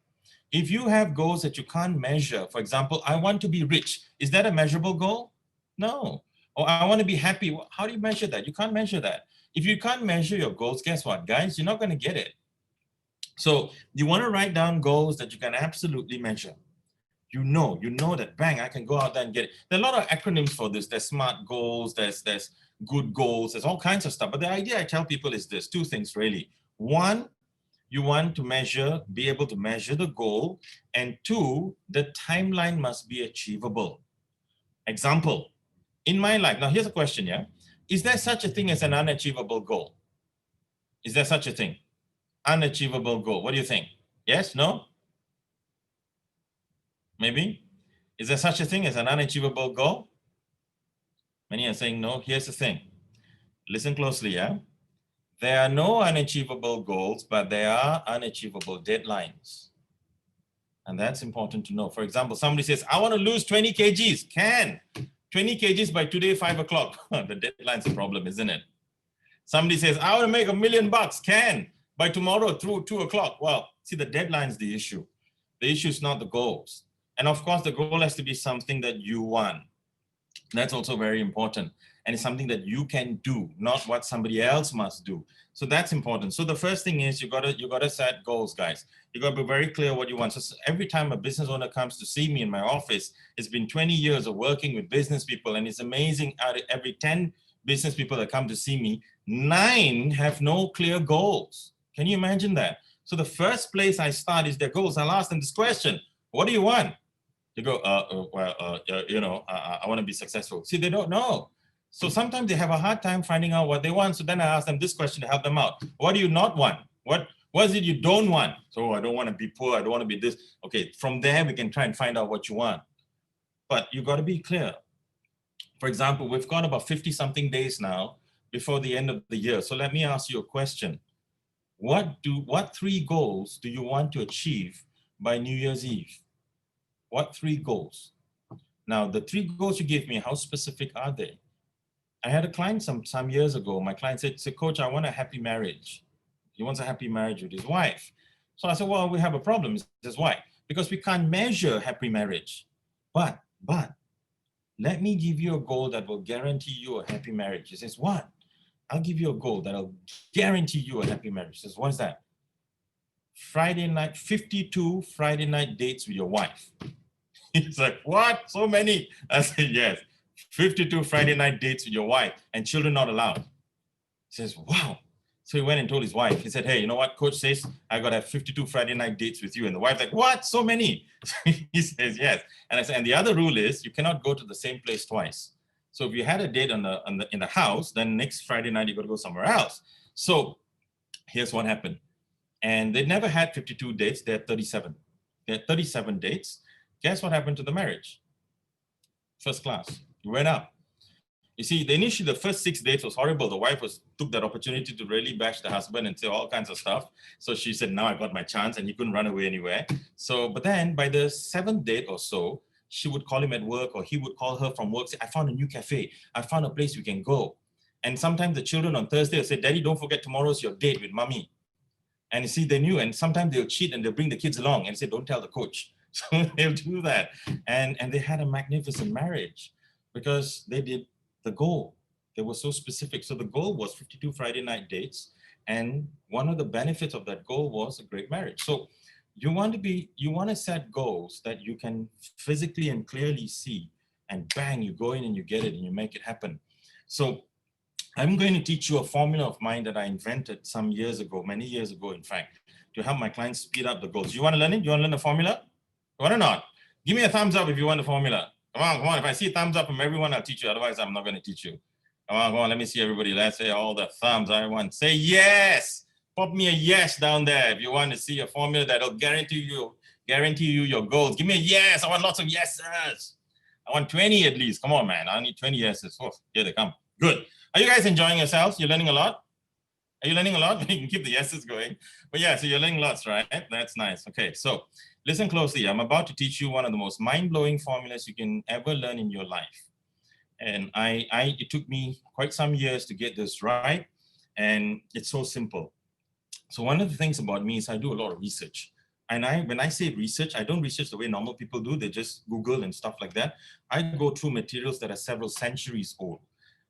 If you have goals that you can't measure, for example, I want to be rich. Is that a measurable goal? No. Or I want to be happy. How do you measure that? You can't measure that. If you can't measure your goals, guess what, guys? You're not going to get it. So you want to write down goals that you can absolutely measure. You know that, bang, I can go out there and get it. There are a lot of acronyms for this. There's SMART goals, there's good goals, there's all kinds of stuff. But the idea I tell people is this, two things really. One, you want to be able to measure the goal. And two, the timeline must be achievable. Example, in my life, now here's a question, yeah? Is there such a thing as an unachievable goal? Is there such a thing? Unachievable goal, what do you think? Yes, no? Maybe? Is there such a thing as an unachievable goal? Many are saying no. Here's the thing. Listen closely, yeah? There are no unachievable goals, but there are unachievable deadlines. And that's important to know. For example, somebody says, I want to lose 20 kgs. Can. 20 kgs by today, 5 o'clock. The deadline's a problem, isn't it? Somebody says, I want to make $1 million. Can. By tomorrow through 2 o'clock. Well, see, the deadline's the issue. The issue is not the goals. And of course, the goal has to be something that you want. That's also very important. And it's something that you can do, not what somebody else must do. So that's important. So the first thing is you gotta set goals, guys. You gotta be very clear what you want. So every time a business owner comes to see me in my office, it's been 20 years of working with business people. And it's amazing, out of every 10 business people that come to see me, 9 have no clear goals. Can you imagine that? So the first place I start is their goals. I'll ask them this question: what do you want? They go, I want to be successful. See, they don't know. So sometimes they have a hard time finding out what they want. So then I ask them this question to help them out. What do you not want? What is it you don't want? So I don't want to be poor. I don't want to be this. Okay, from there we can try and find out what you want. But you got to be clear. For example, we've got about 50 something days now before the end of the year. So let me ask you a question. What 3 goals do you want to achieve by New Year's Eve? What 3 goals? Now, the 3 goals you gave me, how specific are they? I had a client some years ago. My client said, Coach, I want a happy marriage. He wants a happy marriage with his wife. So I said, well, we have a problem. He says, why? Because we can't measure happy marriage. But let me give you a goal that will guarantee you a happy marriage. He says, what? I'll give you a goal that'll guarantee you a happy marriage. He says, what's that? Friday night, 52 Friday night dates with your wife. He's like, what? So many? I said, yes. 52 Friday night dates with your wife and children not allowed. He says, wow. So he went and told his wife. He said, hey, you know what? Coach says I got to have 52 Friday night dates with you. And the wife's like, what? So many? He says, yes. And I said, and the other rule is you cannot go to the same place twice. So if you had a date in the house, then next Friday night you got to go somewhere else. So here's what happened. And they never had 52 dates. They had 37. They had 37 dates. Guess what happened to the marriage? First class. It went up. You see, initially the first 6 dates was horrible. The wife took that opportunity to really bash the husband and say all kinds of stuff. So she said, now I got my chance, and he couldn't run away anywhere. So, but then by the 7th date or so, she would call him at work, or he would call her from work, say, I found a new cafe. I found a place we can go. And sometimes the children on Thursday will say, Daddy, don't forget tomorrow's your date with mommy. And you see, they knew, and sometimes they'll cheat and they'll bring the kids along and say, don't tell the coach. So they'll do that. And they had a magnificent marriage because they did the goal. They were so specific. So the goal was 52 Friday night dates. And one of the benefits of that goal was a great marriage. So you want to set goals that you can physically and clearly see, and bang, you go in and you get it and you make it happen. So I'm going to teach you a formula of mine that I invented some years ago, many years ago, in fact, to help my clients speed up the goals. You want to learn it? You want to learn the formula? You want or not? Give me a thumbs up if you want the formula. Come on. If I see a thumbs up from everyone, I'll teach you. Otherwise, I'm not going to teach you. Come on. Let me see everybody. Let's say all the thumbs I want. Say yes. Pop me a yes down there if you want to see a formula that'll guarantee you your goals. Give me a yes. I want lots of yeses. I want 20 at least. Come on, man. I need 20 yeses. Oh, here they come. Good. Are you guys enjoying yourselves? You're learning a lot? Are you learning a lot? You can keep the yeses going. But yeah, so you're learning lots, right? That's nice. Okay, so listen closely. I'm about to teach you one of the most mind-blowing formulas you can ever learn in your life. And it took me quite some years to get this right. And it's so simple. So one of the things about me is I do a lot of research. And when I say research, I don't research the way normal people do. They just Google and stuff like that. I go through materials that are several centuries old.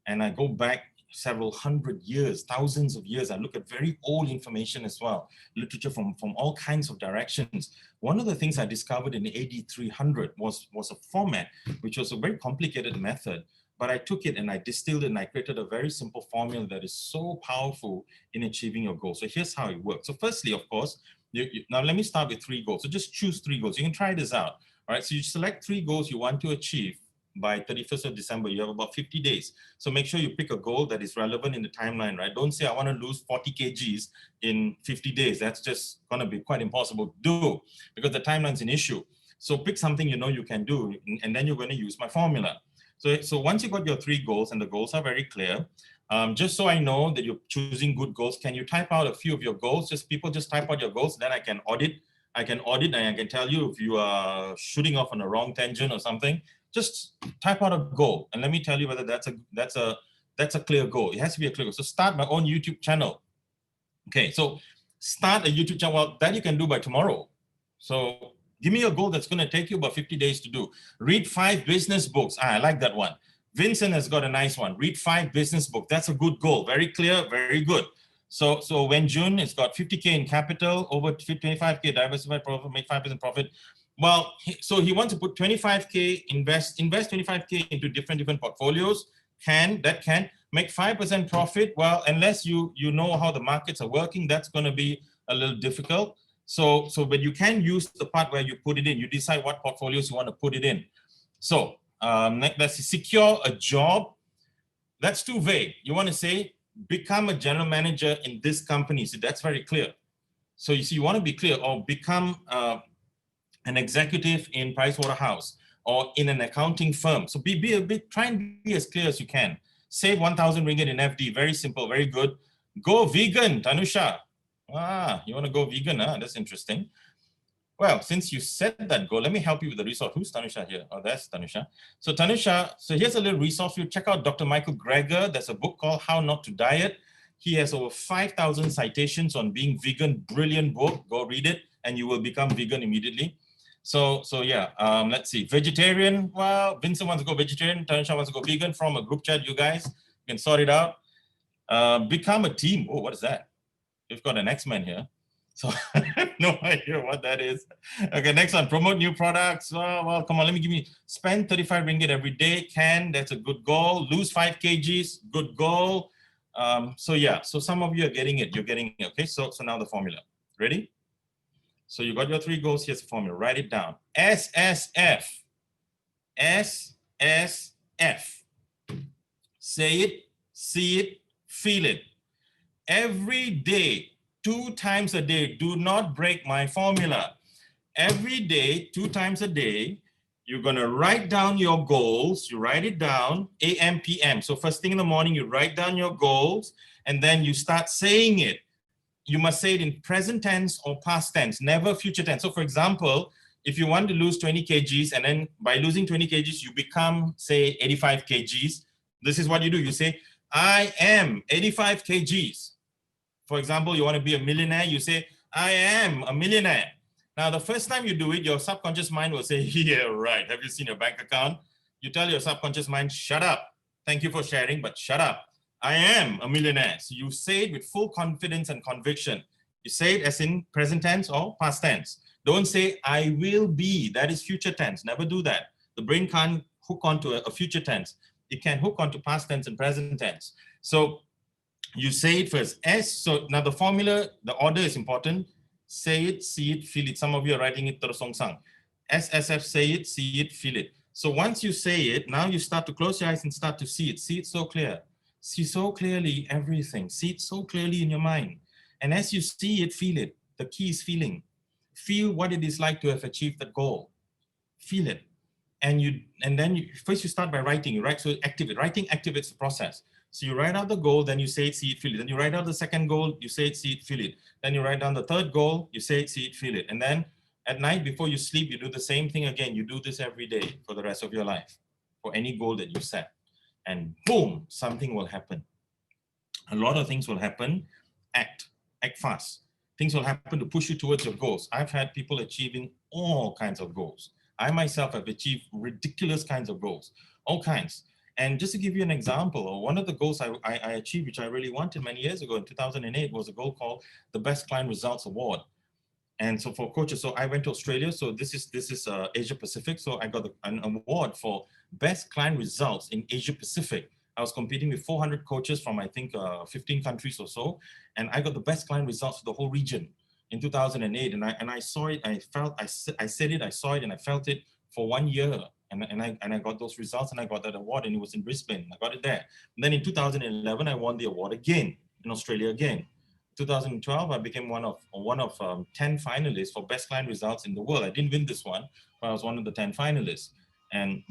And I go back several hundred years, thousands of years. I look at very old information as well, literature from all kinds of directions. One of the things I discovered in AD 300 was a format, which was a very complicated method, but I took it and I distilled it and I created a very simple formula that is so powerful in achieving your goals. So here's how it works. So firstly, of course, now let me start with 3 goals. So just choose 3 goals. You can try this out. All right, so you select 3 goals you want to achieve. By 31st of December, you have about 50 days. So make sure you pick a goal that is relevant in the timeline, right? Don't say, I want to lose 40 kgs in 50 days. That's just going to be quite impossible to do because the timeline's an issue. So pick something you know you can do, and then you're going to use my formula. So once you got your 3 goals, and the goals are very clear, just so I know that you're choosing good goals, can you type out a few of your goals? People just type out your goals, then I can audit. I can audit and I can tell you if you are shooting off on a wrong tangent or something. Just type out a goal and let me tell you whether that's a clear goal. It has to be a clear goal. So start my own YouTube channel. Okay, so start a YouTube channel. Well, that you can do by tomorrow. So give me a goal that's going to take you about 50 days to do. Read 5 business books. I like that one. Vincent has got a nice one. Read 5 business books. That's a good goal. Very clear, very good. So when June, it's got 50K in capital, over 25K diversified profit, make 5% profit. Well, so he wants to put 25K, invest 25K into different portfolios. That can make 5% profit. Well, unless you know how the markets are working, that's going to be a little difficult. So but you can use the part where you put it in. You decide what portfolios you want to put it in. So let's secure a job That's too vague. You want to say, become a general manager in this company. So that's very clear. So you see, you want to be clear, or become an executive in Pricewaterhouse or in an accounting firm. So be a bit, try and be as clear as you can. Save 1,000 ringgit in FD, very simple, very good. Go vegan, Tanusha. You want to go vegan, huh? That's interesting. Well, since you set that goal, let me help you with the resource. Who's Tanusha here? Oh, that's Tanusha. So Tanusha, so here's a little resource for you. Check out Dr. Michael Greger. There's a book called How Not to Diet. He has over 5,000 citations on being vegan. Brilliant book. Go read it and you will become vegan immediately. So yeah, let's see. Vegetarian, well, Vincent wants to go vegetarian. Tanusha wants to go vegan. From a group chat, you guys can sort it out. Become a team. Oh, what is that? We've got an X-Men here. So I have no idea what that is. Okay, next one, promote new products. Well, come on, let me give you, spend 35 ringgit every day. That's a good goal. Lose 5 kgs, good goal. So yeah, so some of you are getting it. You're getting it, okay? So now the formula. Ready? So you got your 3 goals. Here's the formula. Write it down. SSF. SSF. Say it, see it, feel it. Every day, 2 times a day. Do not break my formula. Every day, 2 times a day, you're going to write down your goals. You write it down, AM, PM. So first thing in the morning, you write down your goals, and then you start saying it. You must say it in present tense or past tense, never future tense. So for example, if you want to lose 20 kgs, and then by losing 20 kgs, you become, say, 85 kgs. This is what you do. You say, I am 85 kgs. For example, you want to be a millionaire, you say, I am a millionaire. Now, the first time you do it, your subconscious mind will say, yeah, right. Have you seen your bank account? You tell your subconscious mind, shut up. Thank you for sharing, but shut up. I am a millionaire. So you say it with full confidence and conviction. You say it as in present tense or past tense. Don't say, I will be. That is future tense. Never do that. The brain can't hook onto a future tense. It can hook onto past tense and present tense. So you say it first. So now the formula, the order is important. Say it, see it, feel it. Some of you are writing it terus song sang. SSF, say it, see it, feel it. So once you say it, now you start to close your eyes and start to see it. See it so clear. See so clearly everything. See it so clearly in your mind. And as you see it, feel it. The key is feeling. Feel what it is like to have achieved that goal. Feel it. And then first you start by writing. You write, so activate. Writing activates the process. So you write out the goal, then you say it, see it, feel it. Then you write out the second goal, you say it, see it, feel it. Then you write down the third goal, you say it, see it, feel it. And then at night before you sleep, you do the same thing again. You do this every day for the rest of your life, for any goal that you set. And boom, something will happen. A lot of things will happen. Act fast. Things will happen to push you towards your goals. I've had people achieving all kinds of goals. I myself have achieved ridiculous kinds of goals, all kinds. And just to give you an example, one of the goals I achieved, which I really wanted many years ago in 2008, was a goal called the Best Client Results Award. And so for coaches, so I went to Australia. So this is Asia Pacific. So I got an award for Best Client Results in Asia Pacific. I was competing with 400 coaches from, I think, 15 countries or so. And I got the best client results for the whole region in 2008. And I saw it, I said it, I saw it, and I felt it for 1 year. And I got those results, and I got that award, and it was in Brisbane. I got it there. And then in 2011, I won the award again in Australia again. 2012, I became one of 10 finalists for best client results in the world. I didn't win this one, but I was one of the 10 finalists. And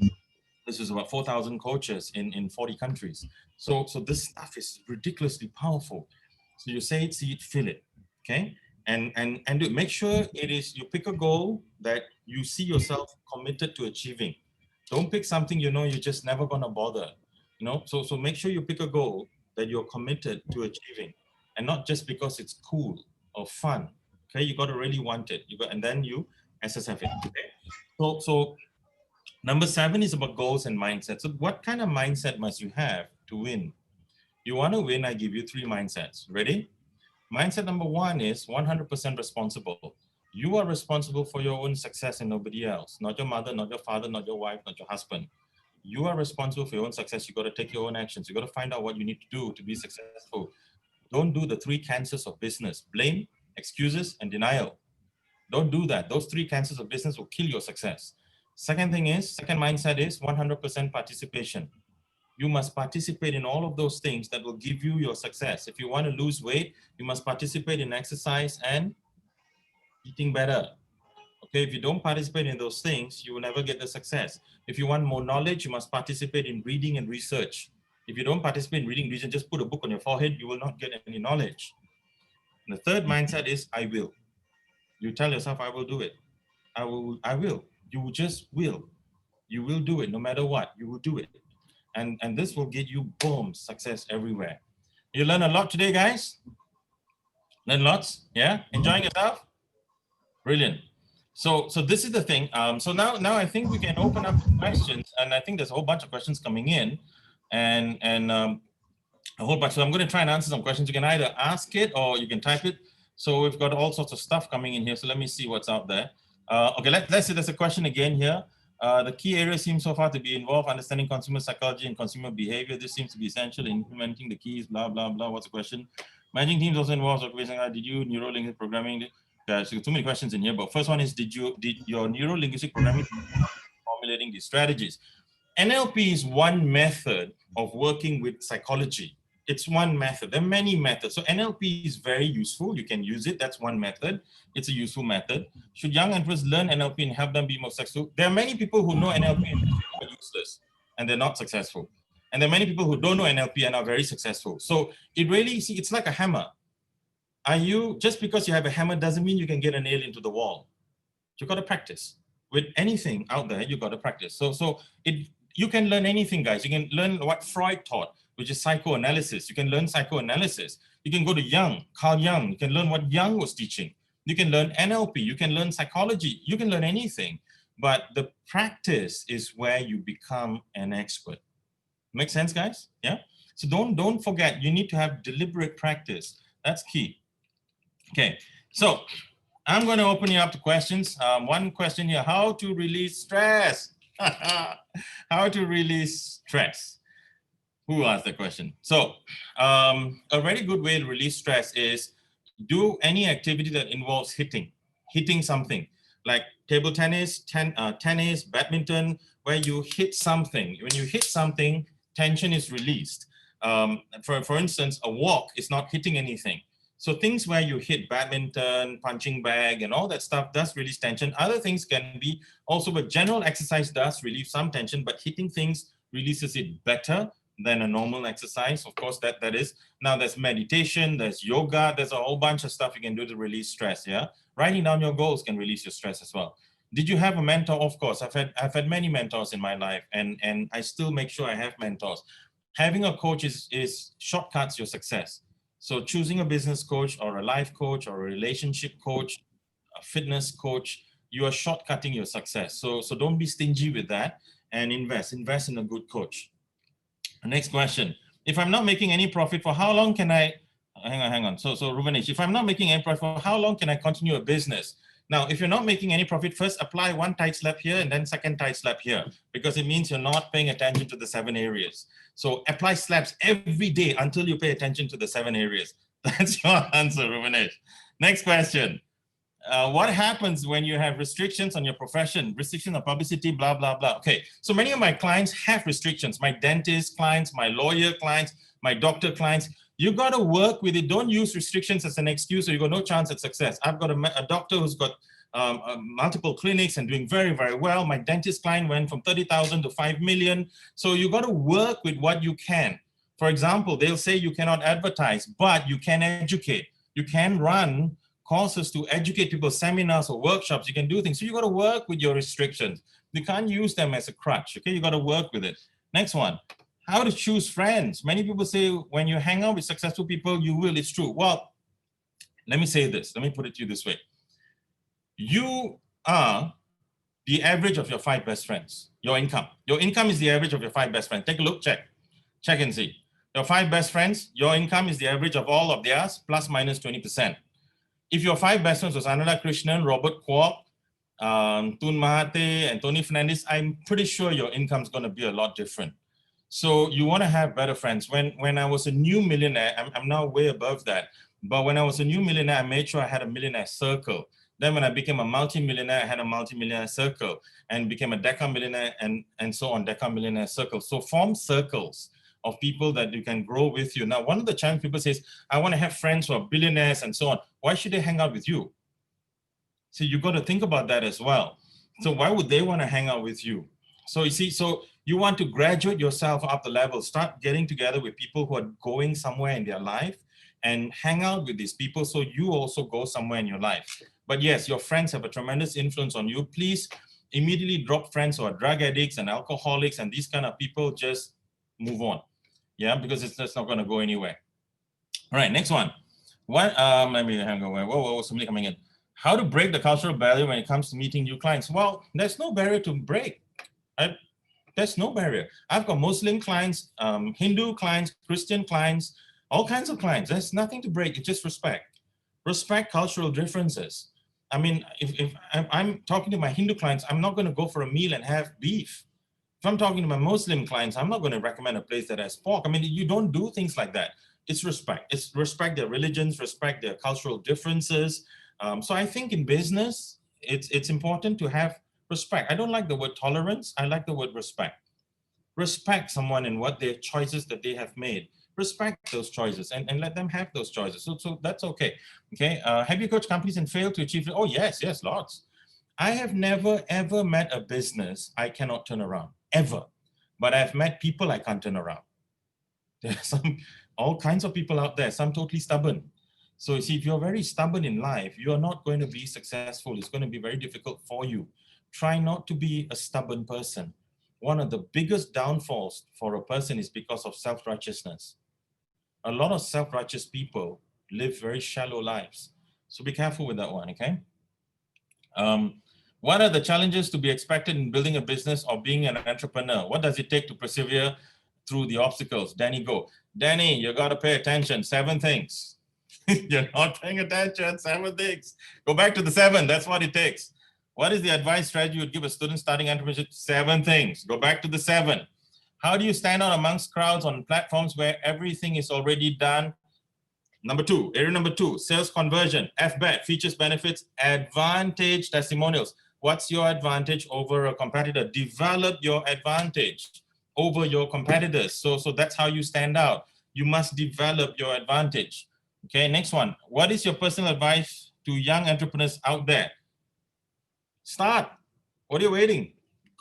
this is about 4,000 coaches in 40 countries. So this stuff is ridiculously powerful. So you say it, see it, feel it, okay? And make sure it is, you pick a goal that you see yourself committed to achieving. Don't pick something you know you're just never gonna bother, you know? So make sure you pick a goal that you're committed to achieving, and not just because it's cool or fun, okay? You gotta really want it. And then you SSF it, okay? So number 7 is about goals and mindset. So what kind of mindset must you have to win? You want to win, I give you 3 mindsets. Ready? Mindset number 1 is 100% responsible. You are responsible for your own success and nobody else. Not your mother, not your father, not your wife, not your husband. You are responsible for your own success. You got to take your own actions. You got to find out what you need to do to be successful. Don't do the 3 cancers of business: blame, excuses, and denial. Don't do that. Those 3 cancers of business will kill your success. Second mindset is 100% participation. You must participate in all of those things that will give you your success. If you want to lose weight, you must participate in exercise and eating better. Okay, if you don't participate in those things, you will never get the success. If you want more knowledge, you must participate in reading and research. If you don't participate in reading and research, just put a book on your forehead, you will not get any knowledge. And the third mindset is, I will. You tell yourself, I will do it. I will. You just will. You will do it no matter what. You will do it. And this will get you, boom, success everywhere. You learn a lot today, guys? Learn lots? Yeah? Enjoying yourself? Brilliant. So this is the thing. So now I think we can open up questions, and I think there's a whole bunch of questions coming in, and a whole bunch. So I'm going to try and answer some questions. You can either ask it or you can type it. So we've got all sorts of stuff coming in here. So let me see what's out there. Okay, let's see. There's a question again here. The key areas seem so far to be involved: understanding consumer psychology and consumer behavior. This seems to be essential in implementing the keys. Blah blah blah. What's the question? Managing teams also involves occupational. Did you neuro-linguistic programming? So too many questions in here. But first one is: did your neuro-linguistic programming formulating these strategies? NLP is one method of working with psychology. It's one method. There are many methods. So NLP is very useful. You can use it. That's one method. It's a useful method. Should young entrepreneurs learn NLP and help them be more successful? There are many people who know NLP and are useless, and they're not successful. And there are many people who don't know NLP and are very successful. So it really, see, it's like a hammer. Just because you have a hammer doesn't mean you can get a nail into the wall. You've got to practice. With anything out there, you've got to practice. So you can learn anything, guys. You can learn what Freud taught, which is psychoanalysis. You can learn psychoanalysis. You can go to Carl Jung. You can learn what Jung was teaching. You can learn NLP. You can learn psychology. You can learn anything. But the practice is where you become an expert. Make sense, guys? Yeah? So don't forget, you need to have deliberate practice. That's key. Okay, so I'm going to open you up to questions. One question here: how to release stress? How to release stress? Who asked the question? So a very good way to release stress is do any activity that involves hitting something, like table tennis, tennis, badminton, where you hit something. When you hit something, tension is released. For instance, a walk is not hitting anything. So things where you hit badminton, punching bag, and all that stuff does release tension. Other things can be also, but general exercise does relieve some tension, but hitting things releases it better than a normal exercise. Of course, that is. Now there's meditation, there's yoga, there's a whole bunch of stuff you can do to release stress, yeah? Writing down your goals can release your stress as well. Did you have a mentor? Of course, I've had many mentors in my life, and I still make sure I have mentors. Having a coach is shortcuts your success. So choosing a business coach or a life coach or a relationship coach, a fitness coach, you are shortcutting your success. So don't be stingy with that, and invest in a good coach. Next question: if I'm not making any profit, for how long can I, hang on. So Ruvanesh, if I'm not making any profit, for how long can I continue a business? Now, if you're not making any profit, first apply one tight slap here and then second tight slap here, because it means you're not paying attention to the 7 areas. So apply slaps every day until you pay attention to the 7 areas. That's your answer, Ruvanesh. Next question. What happens when you have restrictions on your profession, restriction on publicity, blah, blah, blah. Okay, so many of my clients have restrictions. My dentist clients, my lawyer clients, my doctor clients. You got to work with it. Don't use restrictions as an excuse or you got no chance at success. I've got a doctor who's got multiple clinics and doing very, very well. My dentist client went from 30,000 to 5 million. So you got to work with what you can. For example, they'll say you cannot advertise, but you can educate. You can run courses to educate people, seminars or workshops. You can do things. So you got to work with your restrictions. You can't use them as a crutch. Okay, you got to work with it. Next one. How to choose friends. Many people say when you hang out with successful people, you will. It's true. Well, let me say this. Let me put it to you this way. You are the average of your 5 best friends. Your income. Your income is the average of your 5 best friends. Take a look. Check and see. Your 5 best friends, your income is the average of all of theirs, plus minus 20%. If your 5 best friends was Ananda Krishnan, Robert Kwok, Tun Mahathir, and Tony Fernandes, I'm pretty sure your income is going to be a lot different. So you want to have better friends. When I was a new millionaire, I'm now way above that. But when I was a new millionaire, I made sure I had a millionaire circle. Then when I became a multi-millionaire, I had a multi-millionaire circle and became a deca-millionaire and so on, deca-millionaire circle. So form circles of people that you can grow with you. Now, one of the challenges people says, I want to have friends who are billionaires and so on. Why should they hang out with you? So you've got to think about that as well. So why would they want to hang out with you? So you see, so you want to graduate yourself up the level, start getting together with people who are going somewhere in their life and hang out with these people so you also go somewhere in your life. But yes, your friends have a tremendous influence on you. Please immediately drop friends who are drug addicts and alcoholics and these kind of people, just move on. Yeah, because it's just not going to go anywhere. All right, next one. Let me hang on. Whoa, somebody coming in. How to break the cultural barrier when it comes to meeting new clients? Well, there's no barrier to break. There's no barrier. I've got Muslim clients, Hindu clients, Christian clients, all kinds of clients. There's nothing to break. It's just respect. Respect cultural differences. I mean, if I'm talking to my Hindu clients, I'm not going to go for a meal and have beef. If I'm talking to my Muslim clients, I'm not going to recommend a place that has pork. I mean, you don't do things like that. It's respect. It's respect their religions, respect their cultural differences. So I think in business, it's important to have respect. I don't like the word tolerance. I like the word respect. Respect someone and what their choices that they have made. Respect those choices and let them have those choices. So that's okay. Okay. Have you coached companies and failed to achieve? Oh, yes, lots. I have never, ever met a business I cannot turn around, ever. But I've met people I can't turn around. There are all kinds of people out there, some totally stubborn. So you see, if you're very stubborn in life, you're not going to be successful. It's going to be very difficult for you. Try not to be a stubborn person. One of the biggest downfalls for a person is because of self-righteousness. A lot of self-righteous people live very shallow lives. So be careful with that one, okay? What are the challenges to be expected in building a business or being an entrepreneur? What does it take to persevere through the obstacles? Danny, go. Danny, you got to pay attention. 7 things. You're not paying attention. 7 things. Go back to the 7. That's what it takes. What is the advice strategy you would give a student starting entrepreneurship? 7 things. Go back to the 7. How do you stand out amongst crowds on platforms where everything is already done? Number 2, area number 2, sales conversion, FBET, features, benefits, advantage, testimonials. What's your advantage over a competitor? Develop your advantage over your competitors. So that's how you stand out. You must develop your advantage. Okay, next one. What is your personal advice to young entrepreneurs out there? Start. What are you waiting?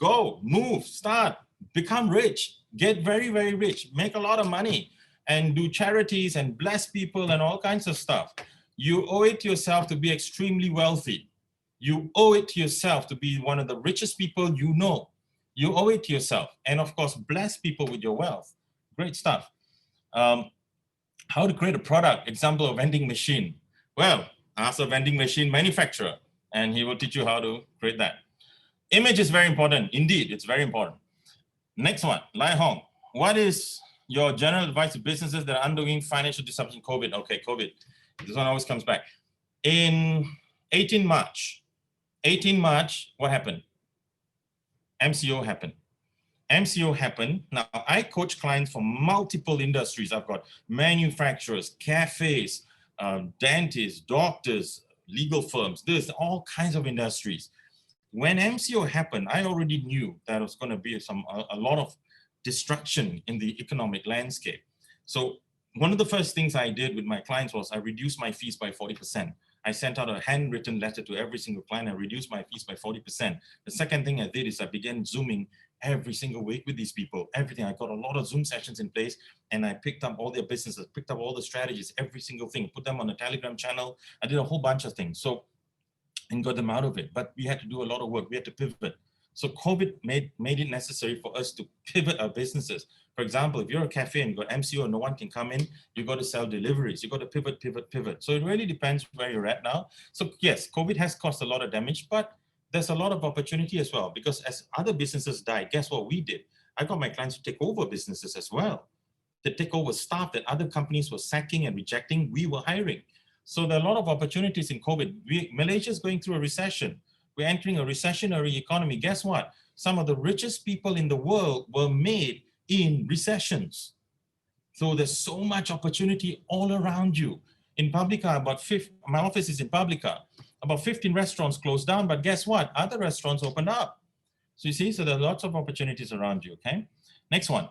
Go, move, start, become rich, get very, very rich, make a lot of money, and do charities and bless people and all kinds of stuff. You owe it to yourself to be extremely wealthy. You owe it to yourself to be one of the richest people you know. You owe it to yourself. And of course, bless people with your wealth. Great stuff. How to create a product, example of vending machine. Well, ask a vending machine manufacturer and he will teach you how to create that. Image is very important. Indeed, it's very important. Next one, Lai Hong. What is your general advice to businesses that are undergoing financial disruption? COVID. Okay, COVID. This one always comes back. In 18 March, what happened? MCO happened. MCO happened. Now, I coach clients from multiple industries. I've got manufacturers, cafes, dentists, doctors, legal firms. There's all kinds of industries. When MCO happened, I already knew that there was going to be a lot of destruction in the economic landscape. So one of the first things I did with my clients was I reduced my fees by 40%. I sent out a handwritten letter to every single client. I reduced my fees by 40%. The second thing I did is I began Zooming every single week with these people, everything. I got a lot of Zoom sessions in place and I picked up all their businesses, picked up all the strategies, every single thing, put them on a Telegram channel. I did a whole bunch of things. So, and got them out of it. But we had to do a lot of work. We had to pivot. So COVID made it necessary for us to pivot our businesses. For example, if you're a cafe and you've got MCO and no one can come in, you got to sell deliveries. You got to pivot. So it really depends where you're at now. So yes, COVID has caused a lot of damage, but there's a lot of opportunity as well, because as other businesses died, guess what we did? I got my clients to take over businesses as well, to take over staff that other companies were sacking and rejecting, we were hiring. So there are a lot of opportunities in COVID. Malaysia is going through a recession. We're entering a recessionary economy. Guess what? Some of the richest people in the world were made in recessions. So there's so much opportunity all around you. In Publica, my office is in Publica. About 15 restaurants closed down, but guess what? Other restaurants opened up. So you see, so there are lots of opportunities around you, okay? Next one.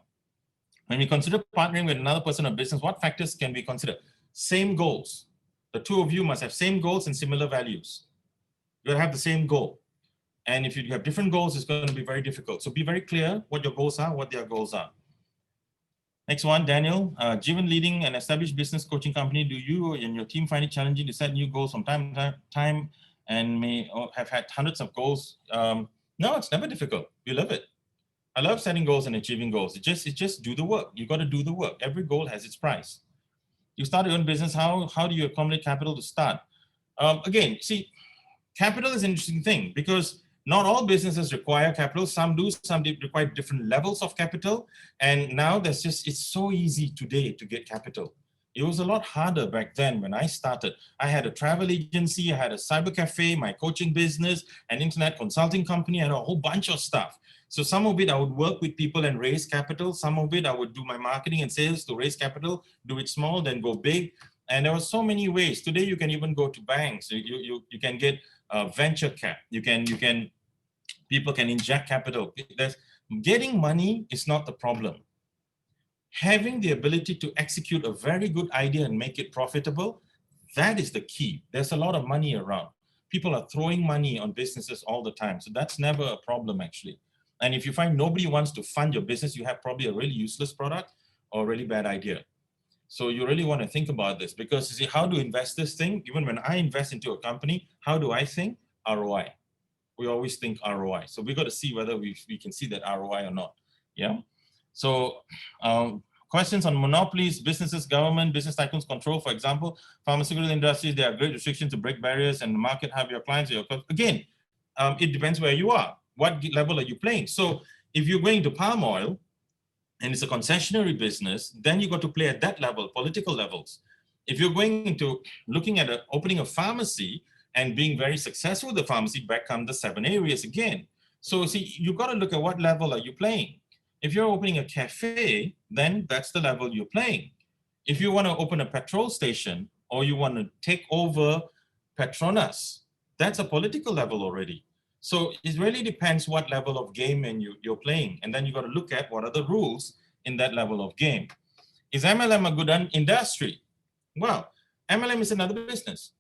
When we consider partnering with another person or business, what factors can we consider? Same goals. The two of you must have same goals and similar values. You'll have the same goal. And if you have different goals, it's going to be very difficult. So be very clear what your goals are, what their goals are. Next one, Daniel. Jeevan, leading an established business coaching company, do you and your team find it challenging to set new goals from time to time and may have had hundreds of goals? No, it's never difficult. You love it. I love setting goals and achieving goals. It's just do the work. You got to do the work. Every goal has its price. You start your own business. How do you accumulate capital to start? Again, see, capital is an interesting thing because not all businesses require capital. Some do, some require different levels of capital. And now it's so easy today to get capital. It was a lot harder back then when I started. I had a travel agency, I had a cyber cafe, my coaching business, an internet consulting company, and a whole bunch of stuff. So some of it I would work with people and raise capital. Some of it I would do my marketing and sales to raise capital, do it small, then go big. And there were so many ways. Today you can even go to banks. You can get venture cap. People can inject capital. Getting money is not the problem. Having the ability to execute a very good idea and make it profitable, that is the key. There's a lot of money around. People are throwing money on businesses all the time. So that's never a problem, actually. And if you find nobody wants to fund your business, you have probably a really useless product or a really bad idea. So you really want to think about this because you see, how to invest this thing? Even when I invest into a company, how do I think? ROI. We always think ROI. So we got to see whether we can see that ROI or not. Yeah. So questions on monopolies, businesses, government, business tycoons control. For example, pharmaceutical industries, there are great restrictions to break barriers and the market have your clients. Again, it depends where you are. What level are you playing? So if you're going to palm oil and it's a concessionary business, then you got to play at that level, political levels. If you're going into looking at opening a pharmacy and being very successful with the pharmacy, back come the 7 areas again. So see, you got to look at what level are you playing. If you're opening a cafe, then that's the level you're playing. If you want to open a petrol station or you want to take over Petronas, that's a political level already. So it really depends what level of game you're playing. And then you got to look at what are the rules in that level of game. Is MLM a good industry? Well, MLM is another business.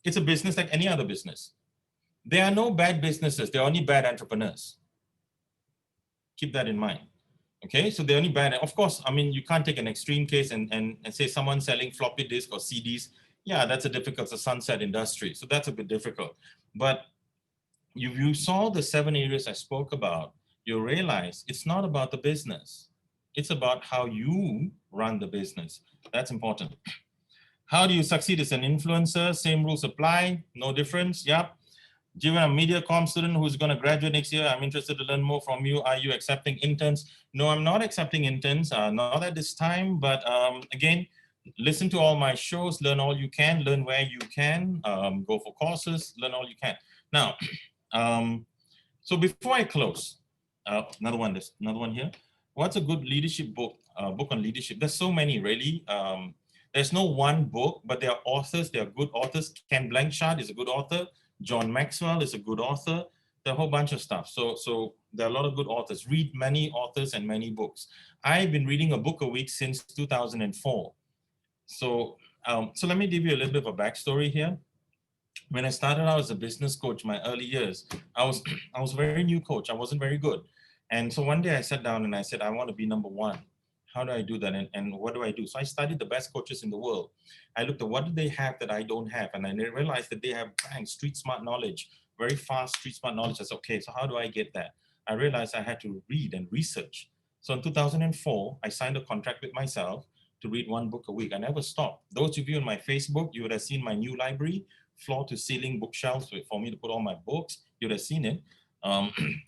It's a business like any other business. There are no bad businesses. There are only bad entrepreneurs. Keep that in mind. Okay, so they're only bad. Of course, I mean, you can't take an extreme case and say someone selling floppy disk or CDs. Yeah, that's a difficult, it's a sunset industry. So that's a bit difficult. But you saw the 7 areas I spoke about, you realize it's not about the business. It's about how you run the business. That's important. How do you succeed as an influencer? Same rules apply, no difference. Yep. Jeevan, a media comm student who's going to graduate next year. I'm interested to learn more from you. Are you accepting interns? No, I'm not accepting interns, not at this time. But again, listen to all my shows, learn all you can, learn where you can, go for courses, learn all you can. Now, so before I close, another one here. What's a good leadership book? Book on leadership. There's so many, really. There's no one book, but there are authors. There are good authors. Ken Blanchard is a good author. John Maxwell is a good author. There are a whole bunch of stuff. So there are a lot of good authors. Read many authors and many books. I've been reading a book a week since 2004. So let me give you a little bit of a backstory here. When I started out as a business coach, my early years, I was a very new coach. I wasn't very good. And so one day I sat down and I said, I want to be number one. How do I do that? And what do I do? So I studied the best coaches in the world. I looked at what do they have that I don't have? And I realized that they have street smart knowledge, very fast street smart knowledge. I said, okay, so how do I get that? I realized I had to read and research. So in 2004, I signed a contract with myself to read one book a week. I never stopped. Those of you on my Facebook, you would have seen my new library, floor to ceiling bookshelves for me to put all my books. You would have seen it.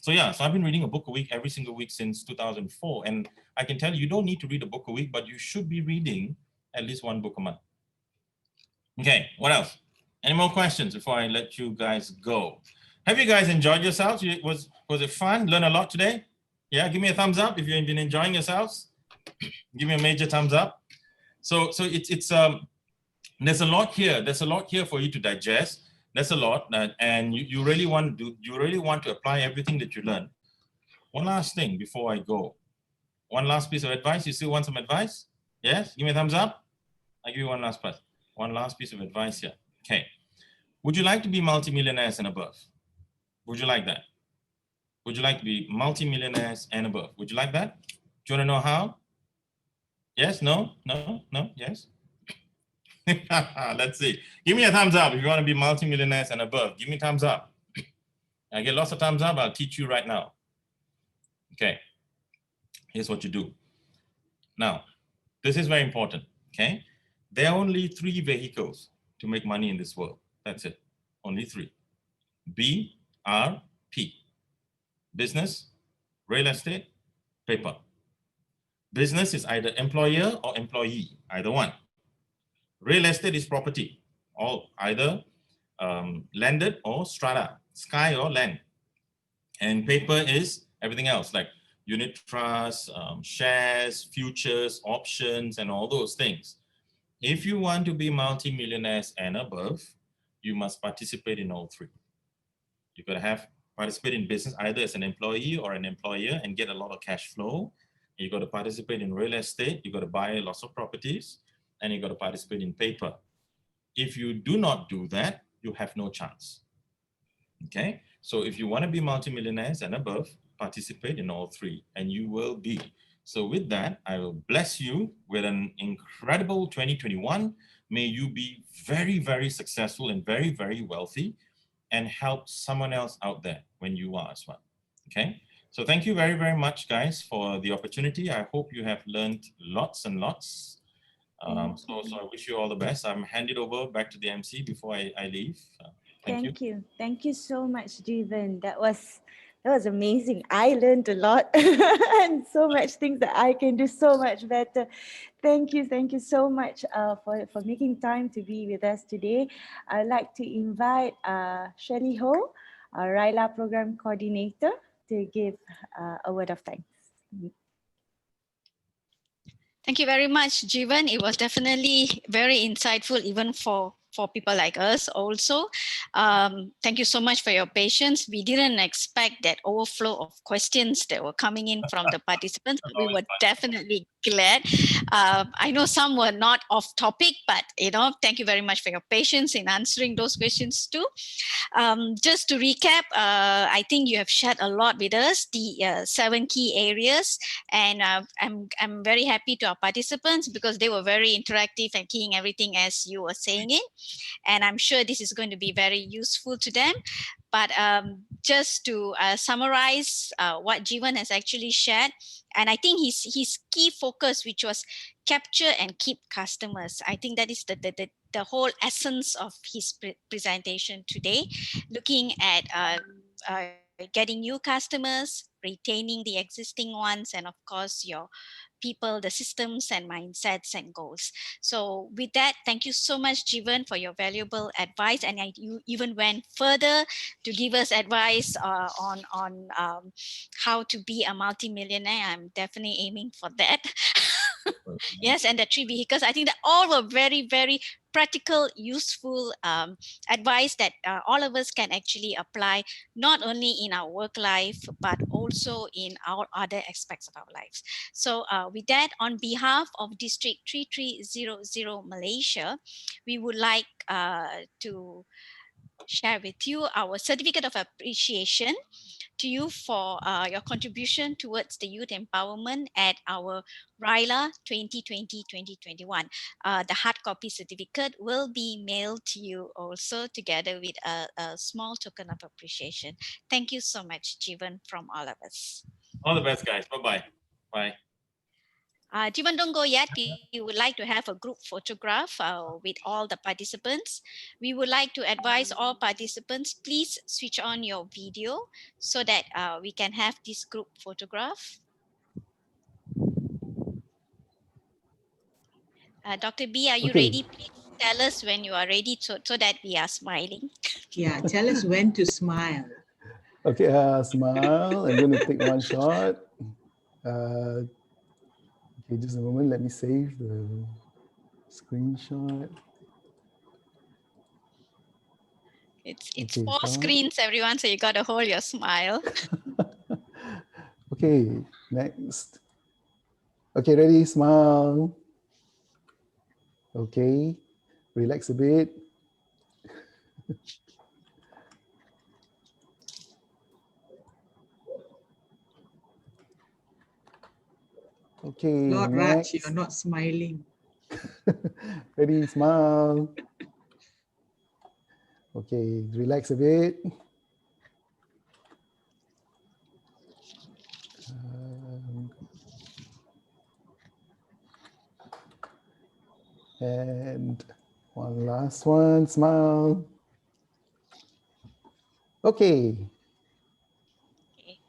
So I've been reading a book a week every single week since 2004. And I can tell you, you don't need to read a book a week, but you should be reading at least one book a month. Okay, what else? Any more questions before I let you guys go? Have you guys enjoyed yourselves? Was it fun? Learn a lot today? Yeah, give me a thumbs up if you've been enjoying yourselves. Give me a major thumbs up. So it's there's a lot here. There's a lot here for you to digest. That's a lot, and you really want to do. You really want to apply everything that you learn. One last thing before I go. One last piece of advice. You still want some advice? Yes? Give me a thumbs up. I'll give you one last piece. One last piece of advice here. Okay. Would you like to be multimillionaires and above? Would you like that? Would you like to be multimillionaires and above? Would you like that? Do you want to know how? Yes? No? No? No? Yes? Let's see. Give me a thumbs up if you want to be multimillionaires and above. Give me a thumbs up. I get lots of thumbs up. I'll teach you right now. Okay. Here's what you do. Now, this is very important. Okay. There are only 3 vehicles to make money in this world. That's it. Only 3. B, R, P. Business, real estate, paper. Business is either employer or employee, either one. Real estate is property, all either landed or strata, sky or land. And paper is everything else like unit trusts, shares, futures, options, and all those things. If you want to be multimillionaires and above, you must participate in all 3. You've got to participate in business either as an employee or an employer and get a lot of cash flow. You've got to participate in real estate. You've got to buy lots of properties, and you've got to participate in paper. If you do not do that, you have no chance. Okay? So if you want to be multimillionaires and above, participate in all 3, and you will be. So with that, I will bless you with an incredible 2021. May you be very, very successful and very, very wealthy and help someone else out there when you are as well. Okay? So thank you very, very much, guys, for the opportunity. I hope you have learned lots and lots. So I wish you all the best. I'm handed over back to the MC before I leave. Thank you. Thank you so much, Jeevan. That was amazing. I learned a lot and so much things that I can do so much better. Thank you so much for making time to be with us today. I'd like to invite Shirley Ho, our RYLA Program Coordinator, to give a word of thanks. Thank you very much, Jeevan. It was definitely very insightful, even for people like us also. Thank you so much for your patience. We didn't expect that overflow of questions that were coming in from the participants. We were definitely glad. I know some were not off topic, but thank you very much for your patience in answering those questions too. Just to recap, I think you have shared a lot with us, the 7 key areas, and I'm very happy to our participants because they were very interactive and keying everything as you were saying it. And I'm sure this is going to be very useful to them. But just to summarize what Jeevan has actually shared, and I think his key focus, which was capture and keep customers. I think that is the whole essence of his presentation today, looking at getting new customers, retaining the existing ones, and of course your people, the systems and mindsets and goals. So with that, thank you so much, Jeevan, for your valuable advice. And you even went further to give us advice on how to be a multimillionaire. I'm definitely aiming for that. Yes, and the 3 vehicles. I think that all were very, very practical, useful advice that all of us can actually apply, not only in our work life, but also in our other aspects of our lives. So with that, on behalf of District 3300 Malaysia, we would like to share with you our certificate of appreciation to you for your contribution towards the youth empowerment at our RYLA 2020-2021. The hard copy certificate will be mailed to you also together with a small token of appreciation. Thank you so much, Jeevan, from all of us. All the best, guys. Bye-bye. Bye. Jeevan, don't go yet. We would like to have a group photograph with all the participants. We would like to advise all participants, please switch on your video so that we can have this group photograph. Dr. B, are you ready? Please tell us when you are ready so that we are smiling. Yeah, tell us when to smile. Okay, smile. I'm going to take one shot. Okay, just a moment. Let me save the screenshot. It's Okay, 4 start. screens, everyone, so you got to hold your smile. Okay, next. Okay, ready, smile. Okay, relax a bit. Okay, Lord Raj, next. you're not smiling. Ready, smile. Okay, relax a bit. And one last one, smile. Okay, Okay.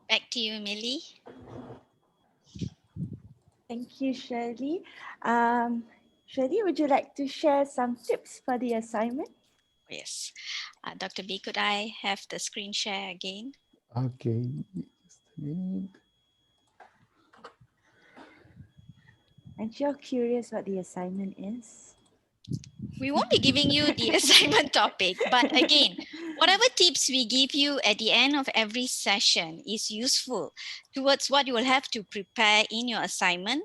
Back to you, Millie. Thank you, Shirley. Shirley, would you like to share some tips for the assignment? Yes. Dr. B, could I have the screen share again? okay. Just a minute. And you're curious what the assignment is? We won't be giving you the assignment topic, but again, whatever tips we give you at the end of every session is useful towards what you will have to prepare in your assignment,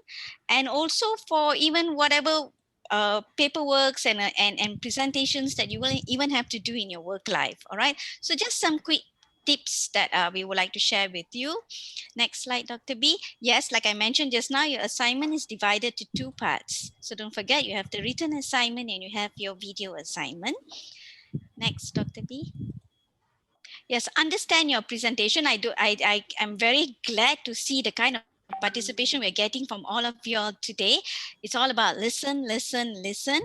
and also for even whatever paperworks and presentations that you will even have to do in your work life. All right. So just some quick tips that we would like to share with you. Next slide, Dr. B. Yes, like I mentioned just now, your assignment is divided to 2 parts. So don't forget, you have the written assignment and you have your video assignment. Next, Dr. B. Yes, understand your presentation. I am very glad to see the kind of participation we're getting from all of you all today. It's all about listen, listen, listen.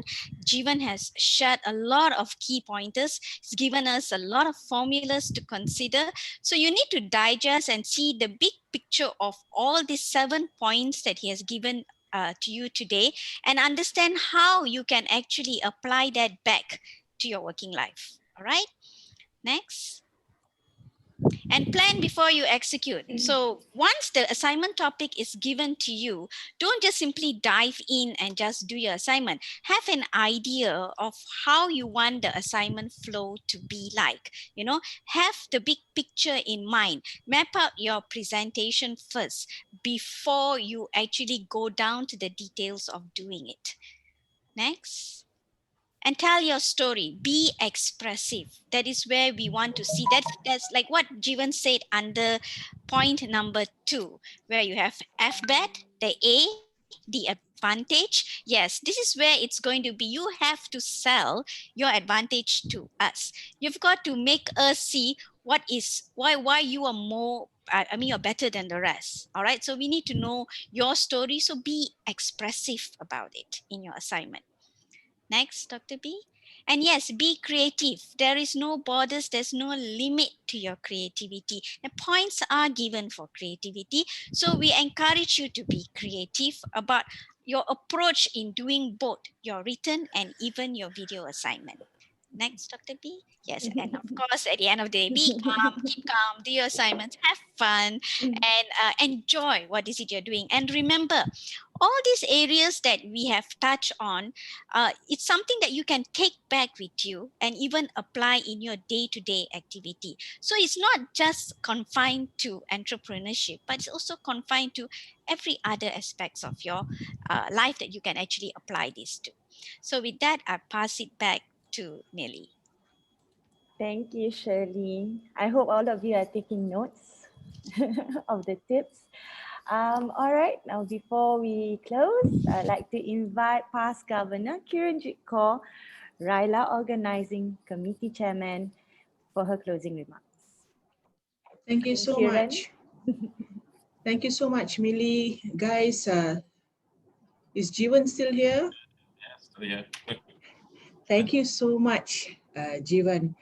Jeevan has shared a lot of key pointers. He's given us a lot of formulas to consider. So you need to digest and see the big picture of all these 7 points that he has given to you today, and understand how you can actually apply that back to your working life. All right. Next. And plan before you execute. So once the assignment topic is given to you, don't just simply dive in and just do your assignment. Have an idea of how you want the assignment flow to be like. You know, have the big picture in mind. Map out your presentation first before you actually go down to the details of doing it. Next. And tell your story. Be expressive. That is where we want to see. That's like what Jeevan said under point number 2, where you have FBET, the A, the advantage. Yes, this is where it's going to be. You have to sell your advantage to us. You've got to make us see what is why you are more. I mean, you're better than the rest. All right. So we need to know your story. So be expressive about it in your assignment. Next, Dr. B. And yes, be creative. There is no borders, there's no limit to your creativity. And points are given for creativity. So we encourage you to be creative about your approach in doing both your written and even your video assignment. Next, Dr. B. Yes, and of course, at the end of the day, be calm, keep calm, do your assignments, have fun, and enjoy what is it you're doing. And remember, all these areas that we have touched on, it's something that you can take back with you and even apply in your day-to-day activity. So it's not just confined to entrepreneurship, but it's also confined to every other aspects of your life that you can actually apply this to. So with that, I pass it back to Nelly. Thank you, Shirley. I hope all of you are taking notes of the tips. All right, now before we close, I'd like to invite past Governor Kiranjit Kaur, RYLA Organizing Committee Chairman, for her closing remarks. Thank you so Kiran. much. Thank you so much, Millie. Guys, is Jeevan still here? Yes, still here. Thank you so much, Jeevan.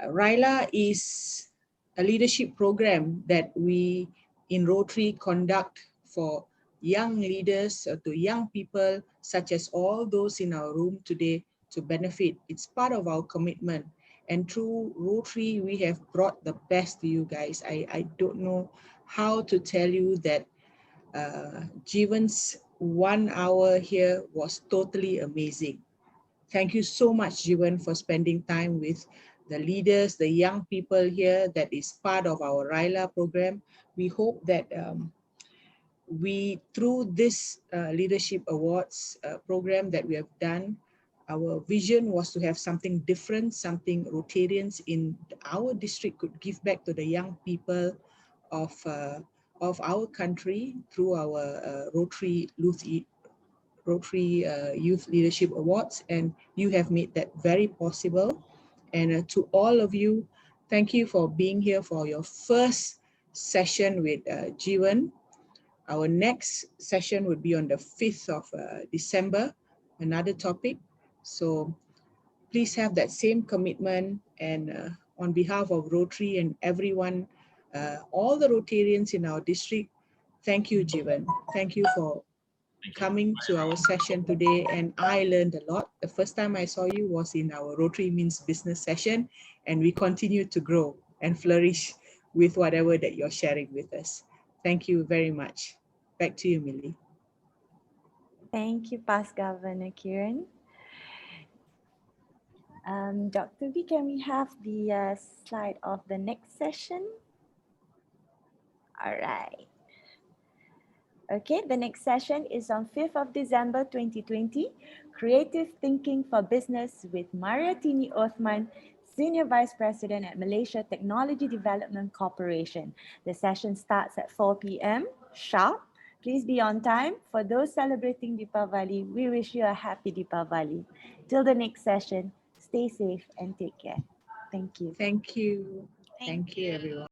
RYLA is a leadership program that we in Rotary conduct for young leaders, to young people, such as all those in our room today, to benefit. It's part of our commitment. And through Rotary, we have brought the best to you guys. I don't know how to tell you that Jeevan's 1 hour here was totally amazing. Thank you so much, Jeevan, for spending time with the leaders, the young people here that is part of our RYLA program. We hope that through this Leadership Awards program that we have done, our vision was to have something different, something Rotarians in our district could give back to the young people of our country through our Rotary Youth Leadership Awards, and you have made that very possible. And to all of you, thank you for being here for your first session with Jeevan. Our next session would be on the 5th of December, another topic. So please have that same commitment, and on behalf of Rotary and everyone, all the Rotarians in our district, thank you, Jeevan. Thank you for coming to our session today, and I learned a lot. The first time I saw you was in our Rotary Means Business session, and we continue to grow and flourish with whatever that you're sharing with us. Thank you very much. Back to you, Millie. Thank you, Past Governor Kiran. Dr. V, can we have the slide of the next session? All right. Okay, the next session is on 5th of December 2020, Creative Thinking for Business with Mariatini Othman, Senior Vice President at Malaysia Technology Development Corporation. The session starts at 4 p.m. sharp. Please be on time. For those celebrating Deepavali, we wish you a happy Deepavali. Till the next session, stay safe and take care. Thank you. Thank you. Thank you, everyone.